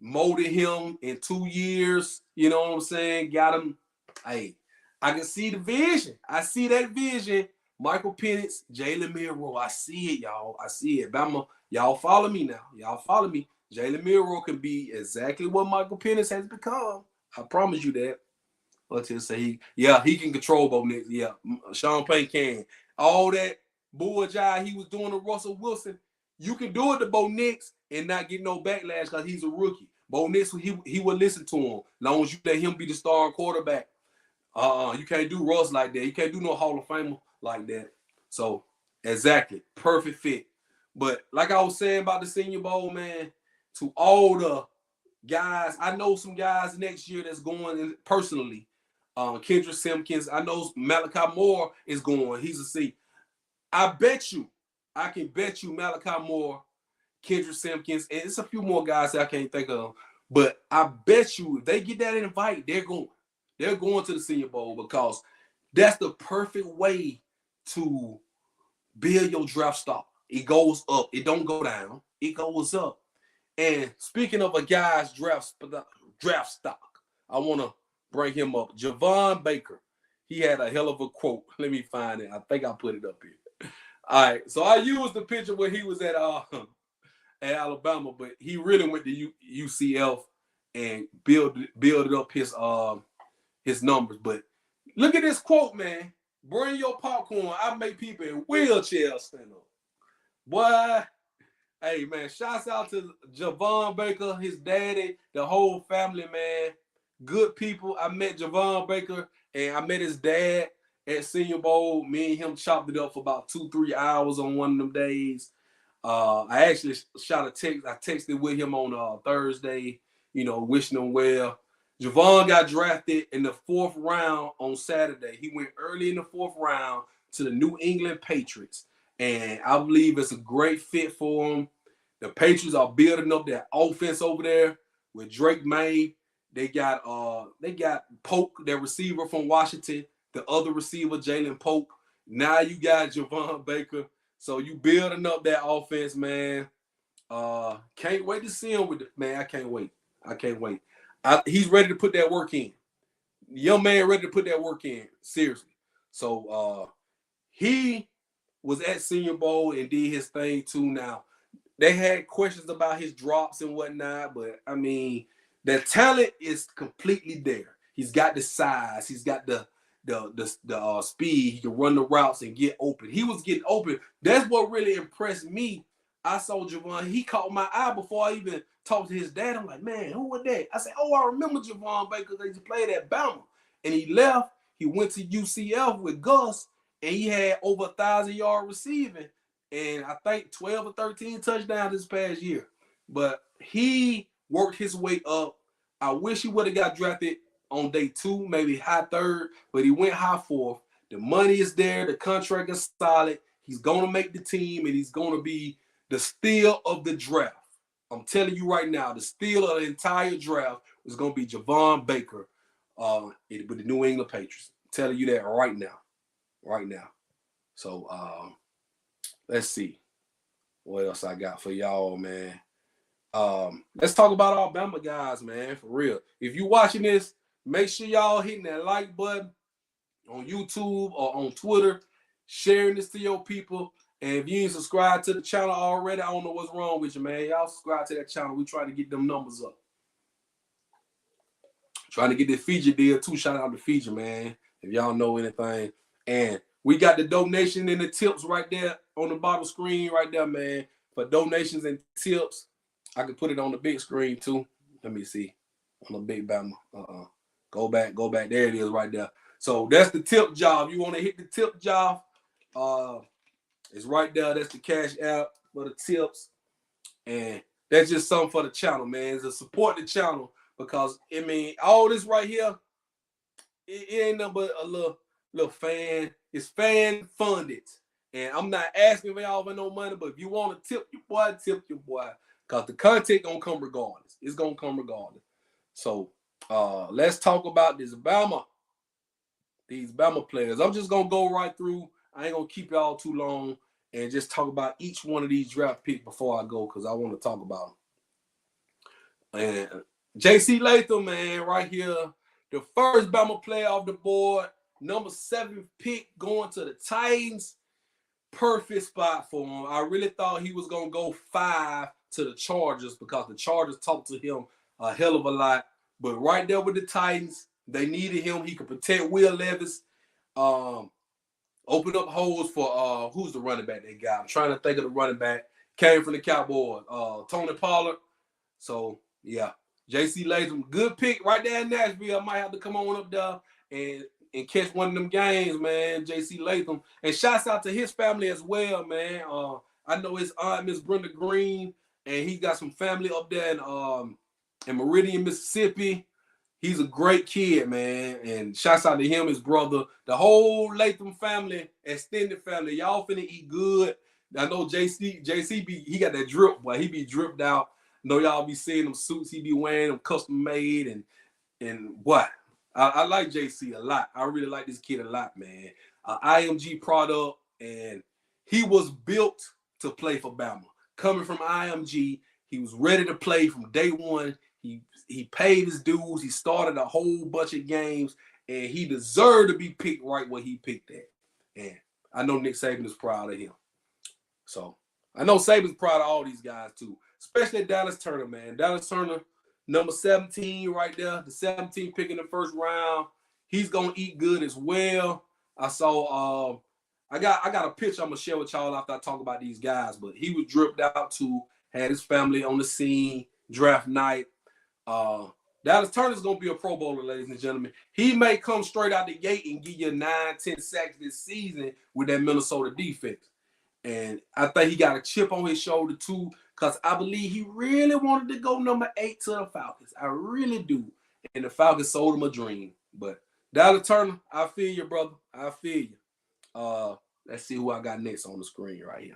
S1: molded him in 2 years. You know what I'm saying? Got him. Hey, I can see the vision. I see that vision. Michael Penix, Jaylen Milroe. I see it, y'all. I see it. Bama, y'all follow me now. Y'all follow me. Jaylen Milroe can be exactly what Michael Penix has become. I promise you that. Let's just say he can control Bo Nix. Yeah, Sean Payton can. All that bull jive he was doing to Russell Wilson, You can do it to Bo Nix and not get no backlash because he's a rookie. Bo Nix, he will listen to him as long as you let him be the star quarterback. You can't do Russ like that. You can't do no Hall of Famer like that. So, exactly. Perfect fit. But like I was saying about the Senior Bowl, man, to all the guys, I know some guys next year that's going in personally. Kendrick Simpkins, I know Malachi Moore is going. He's a C. I can bet you Malachi Moore, Kendrick Simpkins, and it's a few more guys that I can't think of. But I bet you if they get that invite, they're going. They're going to the Senior Bowl because that's the perfect way to build your draft stock. It goes up. It don't go down. It goes up. And speaking of a guy's draft stock, I want to bring him up. Javon Baker. He had a hell of a quote. Let me find it. I think I put it up here. All right. So I used the picture where he was at Alabama, but he really went to UCF and build up his numbers. But look at this quote, man. Bring your popcorn. I make people in wheelchairs stand up. Boy, hey, man, shouts out to Javon Baker, his daddy, the whole family, man. Good people. I met Javon Baker, and I met his dad at Senior Bowl. Me and him chopped it up for about 2-3 hours on one of them days. I actually shot a text. I texted with him on Thursday, wishing him well. Javon got drafted in the 4th round on Saturday. He went early in the 4th round to the New England Patriots. And I believe it's a great fit for him. The Patriots are building up their offense over there with Drake May. They got Polk, their receiver from Washington, the other receiver, Jalen Polk. Now you got Javon Baker. So you building up that offense, man. Can't wait to see him man. I can't wait. He's ready to put that work in. Young man ready to put that work in. Seriously. So he was at Senior Bowl and did his thing too. Now, they had questions about his drops and whatnot, but I mean, the talent is completely there. He's got the size. He's got the speed. He can run the routes and get open. He was getting open. That's what really impressed me. I saw Javon. He caught my eye before I even talked to his dad. I'm like, man, who was that? I said, I remember Javon Baker. They just played at Bama. And he left. He went to UCF with Gus, and he had over 1,000-yard receiving. And I think 12 or 13 touchdowns this past year. But he worked his way up. I wish he would have got drafted on day 2, maybe high 3rd, but he went high 4th. The money is there. The contract is solid. He's going to make the team, and he's going to be the steal of the draft. I'm telling you right now, the steal of the entire draft is going to be Javon Baker with the New England Patriots. I'm telling you that right now. Right now. So, let's see what else I got for y'all, man. Let's talk about Alabama guys, man, for real. If you're watching this, make sure y'all hitting that like button on YouTube or on Twitter, sharing this to your people. And if you ain't subscribed to the channel already, I don't know what's wrong with you, man. Y'all subscribe to that channel. We try to get them numbers up. Trying to get the feature deal, too. Shout out to feature, man, if y'all know anything. And we got the donation and the tips right there on the bottom screen right there, man. For donations and tips, I can put it on the big screen, too. Let me see. On the big Bama. Go back. There it is right there. So that's the tip job. You want to hit the tip job? It's right there. That's the cash app for the tips. And that's just something for the channel, man. It's to support the channel because, I mean, all this right here, it ain't nothing but a little fan. It's fan funded. And I'm not asking for y'all for no money, but if you want to tip your boy, tip your boy. Because the content going to come regardless. It's going to come regardless. So let's talk about these Bama players. I'm just going to go right through. I ain't going to keep y'all too long and just talk about each one of these draft picks before I go because I want to talk about them. And J.C. Latham, man, right here. The first Bama player off the board. Number 7 pick going to the Titans. Perfect spot for him. I really thought he was going to go 5 to the Chargers because the Chargers talked to him a hell of a lot. But right there with the Titans, they needed him. He could protect Will Levis. Open up holes for who's the running back they got? I'm trying to think of the running back. came from the Cowboys. Tony Pollard. So, yeah. J.C. Latham, good pick right there in Nashville. I might have to come on up there and catch one of them games, man. J.C. Latham. And shouts out to his family as well, man. I know his aunt, Miss Brenda Green, and he got some family up there in Meridian, Mississippi. He's a great kid, man. And shouts out to him, his brother, the whole Latham family, extended family. Y'all finna eat good. I know JC he got that drip, boy. He be dripped out. I know y'all be seeing them suits he be wearing, them custom made, and what? I like JC a lot. I really like this kid a lot, man. IMG product, and he was built to play for Bama. Coming from IMG, he was ready to play from day one. He paid his dues. He started a whole bunch of games, and he deserved to be picked right where he picked at. And I know Nick Saban is proud of him. So I know Saban's proud of all these guys too, especially Dallas Turner, man. Dallas Turner, number 17 right there, the 17 pick in the first round. He's gonna eat good as well. I saw I got a picture I'm gonna share with y'all after I talk about these guys, but he was dripped out too, had his family on the scene, draft night. Dallas Turner's gonna be a Pro Bowler, ladies and gentlemen. He may come straight out the gate and give you 9-10 sacks this season with that Minnesota defense. And I think he got a chip on his shoulder too, because I believe he really wanted to go number 8 to the Falcons. I really do. And the Falcons sold him a dream. But Dallas Turner, I feel you, brother. I feel you. Let's see who I got next on the screen right here.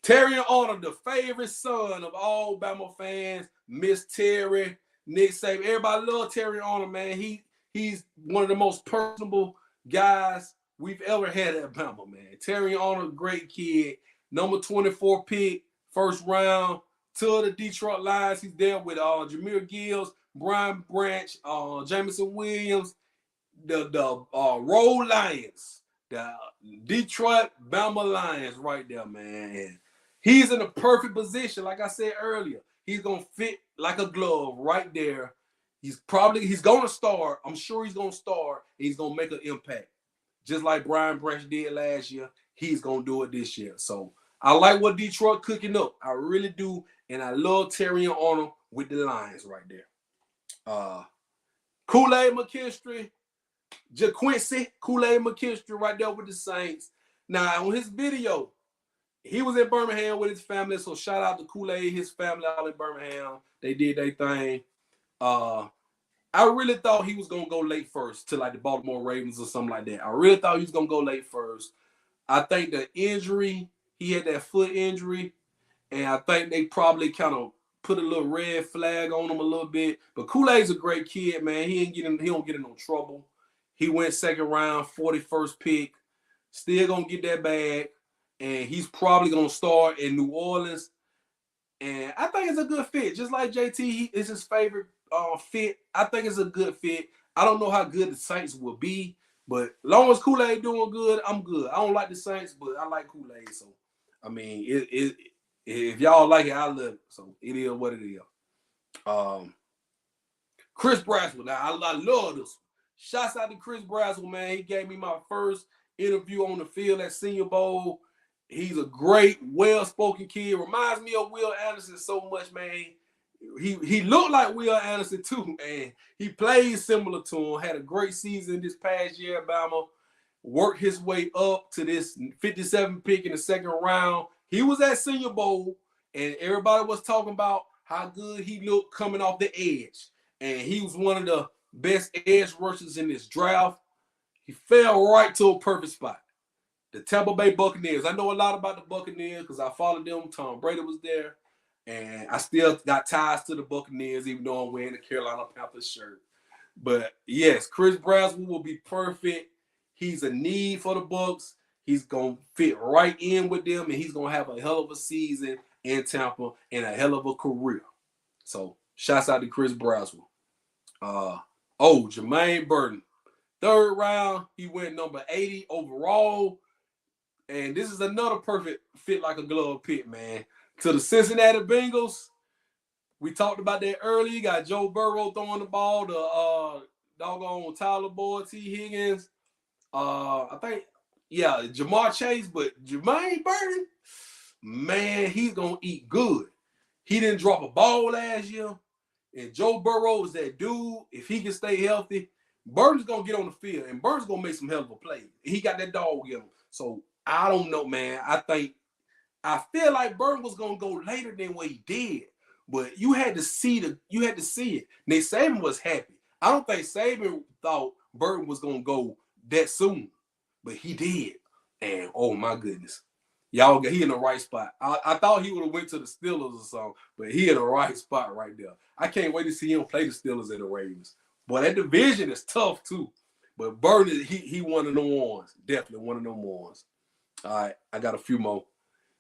S1: Terry Arnold, the favorite son of all Bama fans, Miss Terry, Nick Saban. Everybody love Terry Arnold, man. He's one of the most personable guys we've ever had at Bama, man. Terry Arnold, great kid. Number 24 pick, first round to the Detroit Lions. He's there with Jameer Gibbs, Brian Branch, Jameson Williams, the Roer Lions, the Detroit Bama Lions right there, man. And he's in a perfect position, like I said earlier. He's going to fit like a glove right there. He's going to start. I'm sure he's going to start. And he's going to make an impact. Just like Brian Branch did last year, he's going to do it this year. So I like what Detroit cooking up. I really do. And I love Terry Arnold with the Lions right there. KoolAid McKinstry, JaQuincy, KoolAid McKinstry right there with the Saints. Now, on his video, he was in Birmingham with his family, so shout out to KoolAid, his family out in Birmingham. They did their thing. I really thought he was going to go late first to like the Baltimore Ravens or something like that. I really thought he was going to go late first. I think the injury, he had that foot injury, and I think they probably kind of put a little red flag on him a little bit. But KoolAid's a great kid, man. He don't get in no trouble. He went second round, 41st pick. Still going to get that bag. And he's probably going to start in New Orleans. And I think it's a good fit. Just like JT is his favorite fit. I think it's a good fit. I don't know how good the Saints will be. But as long as KoolAid doing good, I'm good. I don't like the Saints, but I like KoolAid. So, I mean, if y'all like it, I love it. So, it is what it is. Chris Braswell. Now, I love this. Shouts out to Chris Braswell, man. He gave me my first interview on the field at Senior Bowl. He's a great, well-spoken kid. Reminds me of Will Anderson so much, man. He looked like Will Anderson, too, and he played similar to him. Had a great season this past year at Bama. Worked his way up to this 57 pick in the second round. He was at Senior Bowl, and everybody was talking about how good he looked coming off the edge. And he was one of the best edge rushers in this draft. He fell right to a perfect spot. The Tampa Bay Buccaneers. I know a lot about the Buccaneers because I followed them. Tom Brady was there. And I still got ties to the Buccaneers, even though I'm wearing the Carolina Panthers shirt. But, yes, Chris Braswell will be perfect. He's a need for the Bucs. He's going to fit right in with them, and he's going to have a hell of a season in Tampa and a hell of a career. So, shouts out to Chris Braswell. Jermaine Burton. Third round, he went number 80 overall. And this is another perfect fit like a glove pick, man. To the Cincinnati Bengals, we talked about that earlier. You got Joe Burrow throwing the ball to doggone Tyler Boyd, T. Higgins. Jamar Chase, but Jermaine Burton, man, he's going to eat good. He didn't drop a ball last year. And Joe Burrow is that dude. If he can stay healthy, Burton's going to get on the field. And Burton's going to make some hell of a play. He got that dog in him. So, I don't know, man. I feel like Burton was going to go later than what he did. But you had to see it. Nick Saban was happy. I don't think Saban thought Burton was going to go that soon. But he did. And, oh, my goodness. Y'all, he in the right spot. I thought he would have went to the Steelers or something, but he in the right spot right there. I can't wait to see him play the Steelers and the Ravens. But that division is tough, too. But Burton, he one of them ones. Definitely one of them ones. All right, I got a few more.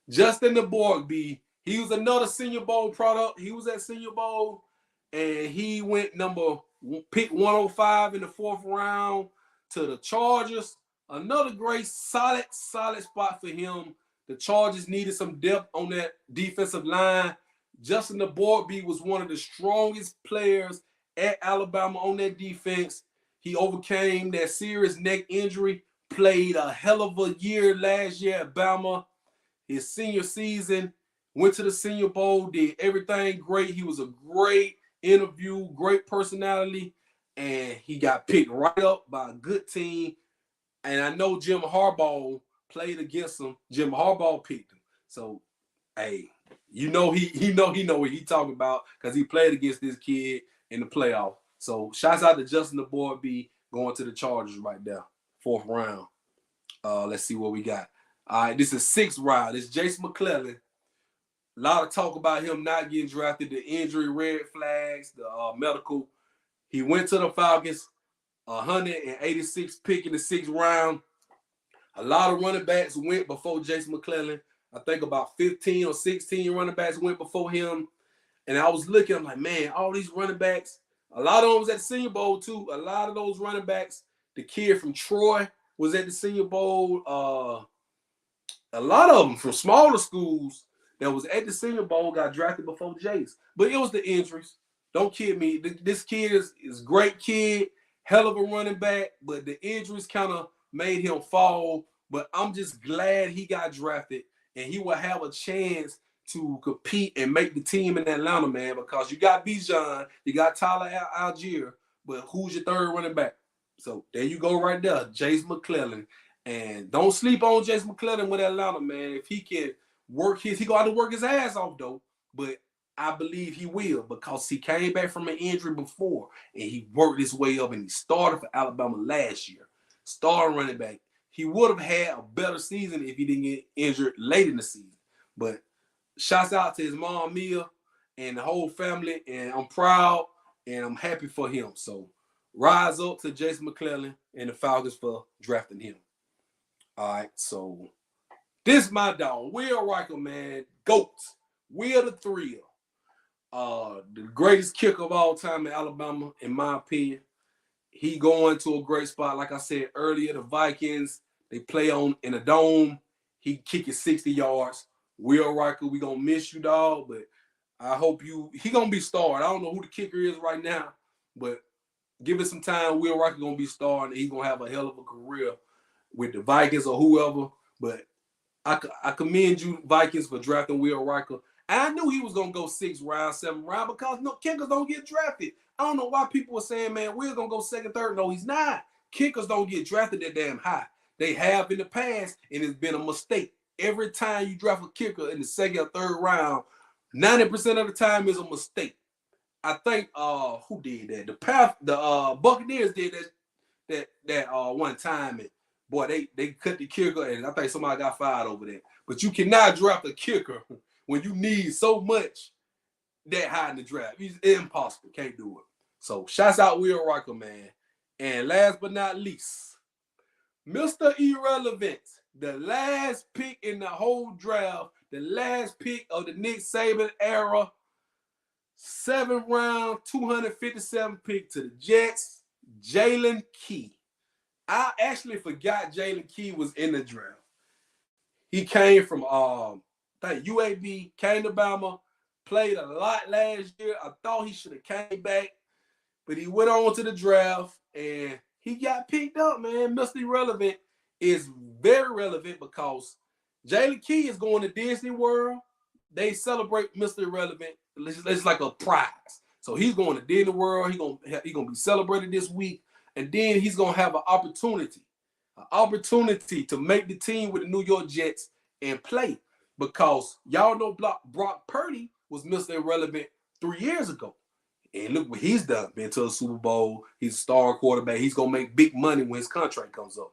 S1: Justin Borgby, he was another Senior Bowl product. He was at Senior Bowl, and he went pick 105 in the 4th round to the Chargers. Another great, solid spot for him. The Chargers needed some depth on that defensive line. Justin Borgby was one of the strongest players at Alabama on that defense. He overcame that serious neck injury, played a hell of a year last year at Bama. His senior season, went to the Senior Bowl, did everything great. He was a great interview, great personality, and he got picked right up by a good team. And I know Jim Harbaugh played against him. Jim Harbaugh picked him. So, hey, he know what he talking about because he played against this kid in the playoff. So, shouts out to Justin Borgby going to the Chargers right there, 4th round. Let's see what we got. All right, this is 6th round. It's Jason McClellan. A lot of talk about him not getting drafted, the injury, red flags, the medical. He went to the Falcons, 186th pick in the 6th round. A lot of running backs went before Jason McClellan. I think about 15 or 16 running backs went before him. And I was looking, I'm like, man, all these running backs, a lot of them was at the Senior Bowl too. A lot of those running backs, the kid from Troy was at the Senior Bowl. A lot of them from smaller schools that was at the Senior Bowl got drafted before Jace. But it was the injuries. Don't kid me. This kid is a great kid, hell of a running back, but the injuries kind of made him fall. But I'm just glad he got drafted and he will have a chance to compete and make the team in Atlanta, man, because you got Bijan, you got Tyler Algier, but who's your 3rd running back? So there you go right there, Jason McClellan. And don't sleep on Jason McClellan with Atlanta, man. If he can he going to have to work his ass off, though. But I believe he will because he came back from an injury before and he worked his way up and he started for Alabama last year. Starting running back. He would have had a better season if he didn't get injured late in the season. But shouts out to his mom, Mia, and the whole family. And I'm proud and I'm happy for him. So rise up to Jason McClellan and the Falcons for drafting him. All right, so this is my dog, Will Riker, man. GOAT. Will the Thrill. The greatest kicker of all time in Alabama, in my opinion. He going to a great spot. Like I said earlier, the Vikings, they play in a dome. He kicking 60 yards. Will Riker, we going to miss you, dog, but I hope he going to be starred. I don't know who the kicker is right now, but give it some time. Will Riker going to be starred, and he's going to have a hell of a career with the Vikings or whoever. But I commend you, Vikings, for drafting Will Riker. And I knew he was going to go 6th round, 7th round because no kickers don't get drafted. I don't know why people were saying, man, Will's going to go 2nd, 3rd. No, he's not. Kickers don't get drafted that damn high. They have in the past, and it's been a mistake. Every time you draft a kicker in the 2nd or 3rd round, 90% of the time is a mistake. I think who did that? The Buccaneers did that one time. And boy, they cut the kicker, and I think somebody got fired over that. But you cannot draft a kicker when you need so much that high in the draft. It's impossible. Can't do it. So shouts out Will Riker, man. And last but not least, Mr. Irrelevant, the last pick in the whole draft, the last pick of the Nick Saban era, 7th round, 257 pick to the Jets, Jaylen Key. I actually forgot Jaylen Key was in the draft. He came from UAB, came to Bama, played a lot last year. I thought he should have came back, but he went on to the draft and he got picked up, man. Mr. Irrelevant is very relevant because Jaylen Key is going to Disney World. They celebrate Mr. Irrelevant. It's like a prize. So he's going to Disney World. He's gonna be celebrated this week. And then he's going to have an opportunity to make the team with the New York Jets and play. Because y'all know Brock Purdy was Mr. Irrelevant 3 years ago. And look what he's done. Been to a Super Bowl. He's a star quarterback. He's going to make big money when his contract comes up.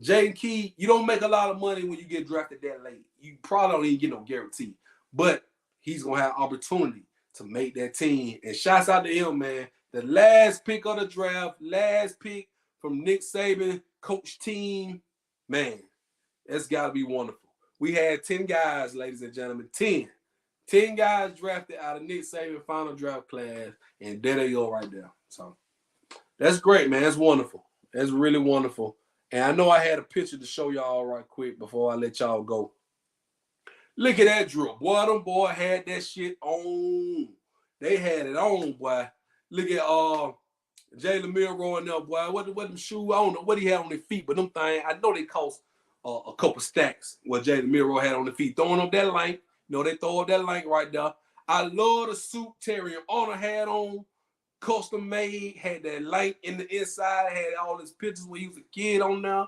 S1: Jaylen Key, you don't make a lot of money when you get drafted that late. You probably don't even get no guarantee. But he's going to have opportunity to make that team. And shouts out to him, man. The last pick of the draft, last pick from Nick Saban, coach team, man, that's got to be wonderful. We had 10 guys, ladies and gentlemen, 10. 10 guys drafted out of Nick Saban final draft class, and there they go right there. So that's great, man. That's wonderful. That's really wonderful. And I know I had a picture to show y'all right quick before I let y'all go. Look at that drill. Boy, them boy had that shit on. They had it on, boy. Look at Jaylen Malone there, boy. What them shoes? I don't know what he had on their feet, but them things, I know they cost a couple stacks. What Jaylen Malone had on the feet. Throwing up that link. You know, they throw up that link right there. I love the suit Terry Honor had on. Custom made, had that light in the inside, had all his pictures when he was a kid on there.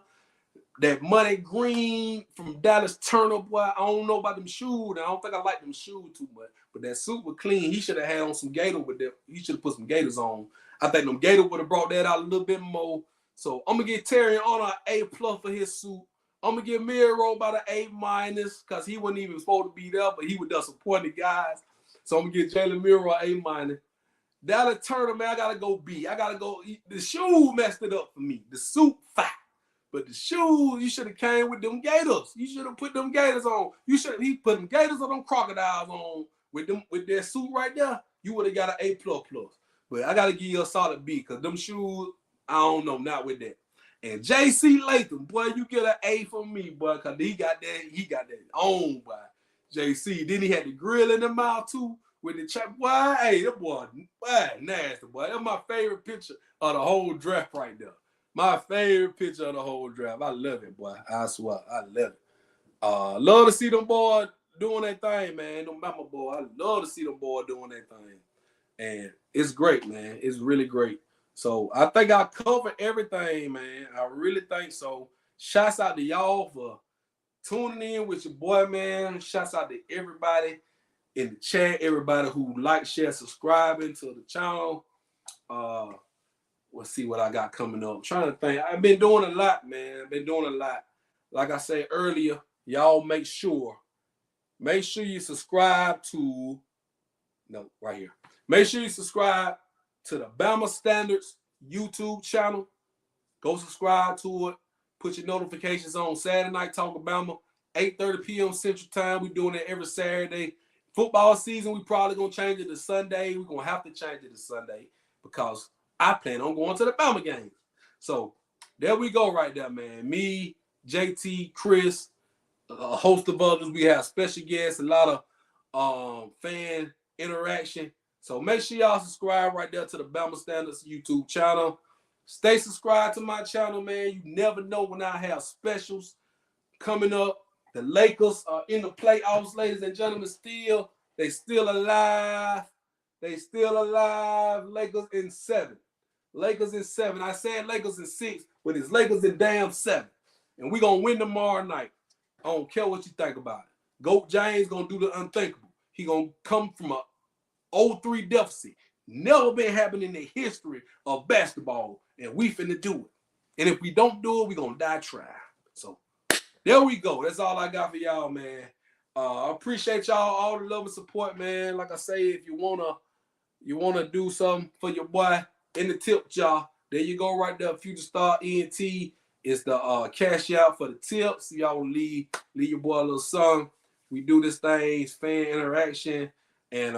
S1: That money green from Dallas Turner, boy. I don't know about them shoes. I don't think I like them shoes too much. But that suit was clean. He should have had on some gator with that. He should have put some gators on. I think them gators would have brought that out a little bit more. So I'm gonna give Terry Honor an A+ for his suit. I'm gonna give Miro about an A- because he wasn't even supposed to be there, but he was there supporting the guys. So I'm gonna give Jaylen Miro an A-. Dallas Turner, man, I gotta go B. I gotta go. The shoe messed it up for me. The suit fine, but the shoes, you should have came with them gators. You should have put them gators on. He put them gators or them crocodiles on with their suit right there. You would have got an A++. But I gotta give you a solid B because them shoes, I don't know, not with that. And J.C. Latham, boy, you get an A from me, boy, because he got that on, boy. J.C. Then he had the grill in the mouth too. With the chap, boy, hey, that boy, nasty, boy. That's my favorite picture of the whole draft right there. My favorite picture of the whole draft. I love it, boy. I swear, I love it. Love to see them boys doing their thing, man. Them Mama boy, I love to see them boys doing their thing. And it's great, man. It's really great. So I think I covered everything, man. I really think so. Shouts out to y'all for tuning in with your boy, man. Shouts out to everybody in the chat, everybody who like, share, subscribing to the channel. Let's see what I got coming up. I'm trying to think. I've been doing a lot, man. I've been doing a lot. Like I said earlier, y'all make sure you subscribe to, right here. Make sure you subscribe to the Bama Standards YouTube channel. Go subscribe to it. Put your notifications on. Saturday Night Talk Bama, 8:30 p.m. Central Time. We're doing it every Saturday. Football season, we probably going to change it to Sunday. We're going to have to change it to Sunday because I plan on going to the Bama games. So there we go right there, man. Me, JT, Chris, a host of others. We have special guests, a lot of fan interaction. So make sure y'all subscribe right there to the Bama Standards YouTube channel. Stay subscribed to my channel, man. You never know when I have specials coming up. The Lakers are in the playoffs, ladies and gentlemen. They still alive. They still alive. Lakers in 7. Lakers in 7. I said Lakers in 6, but it's Lakers in damn 7. And we're going to win tomorrow night. I don't care what you think about it. Goat James going to do the unthinkable. He going to come from a 0-3 deficit. Never been happening in the history of basketball, and we finna do it. And if we don't do it, we're going to die trying. So there we go. That's all I got for y'all, man. I appreciate y'all, all the love and support, man. Like I say, if you wanna do something for your boy in the tip jar, there you go right there. Future Star ENT is the cash out for the tips. Y'all leave your boy a little song. We do this thing, fan interaction, and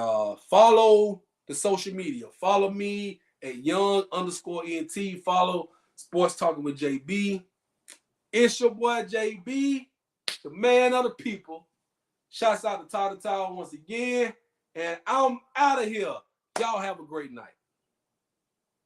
S1: follow the social media. Follow me at young_ENT. Follow Sports Talking with JB. It's your boy JB, the man of the people. Shouts out to Tata Tower once again. And I'm out of here. Y'all have a great night.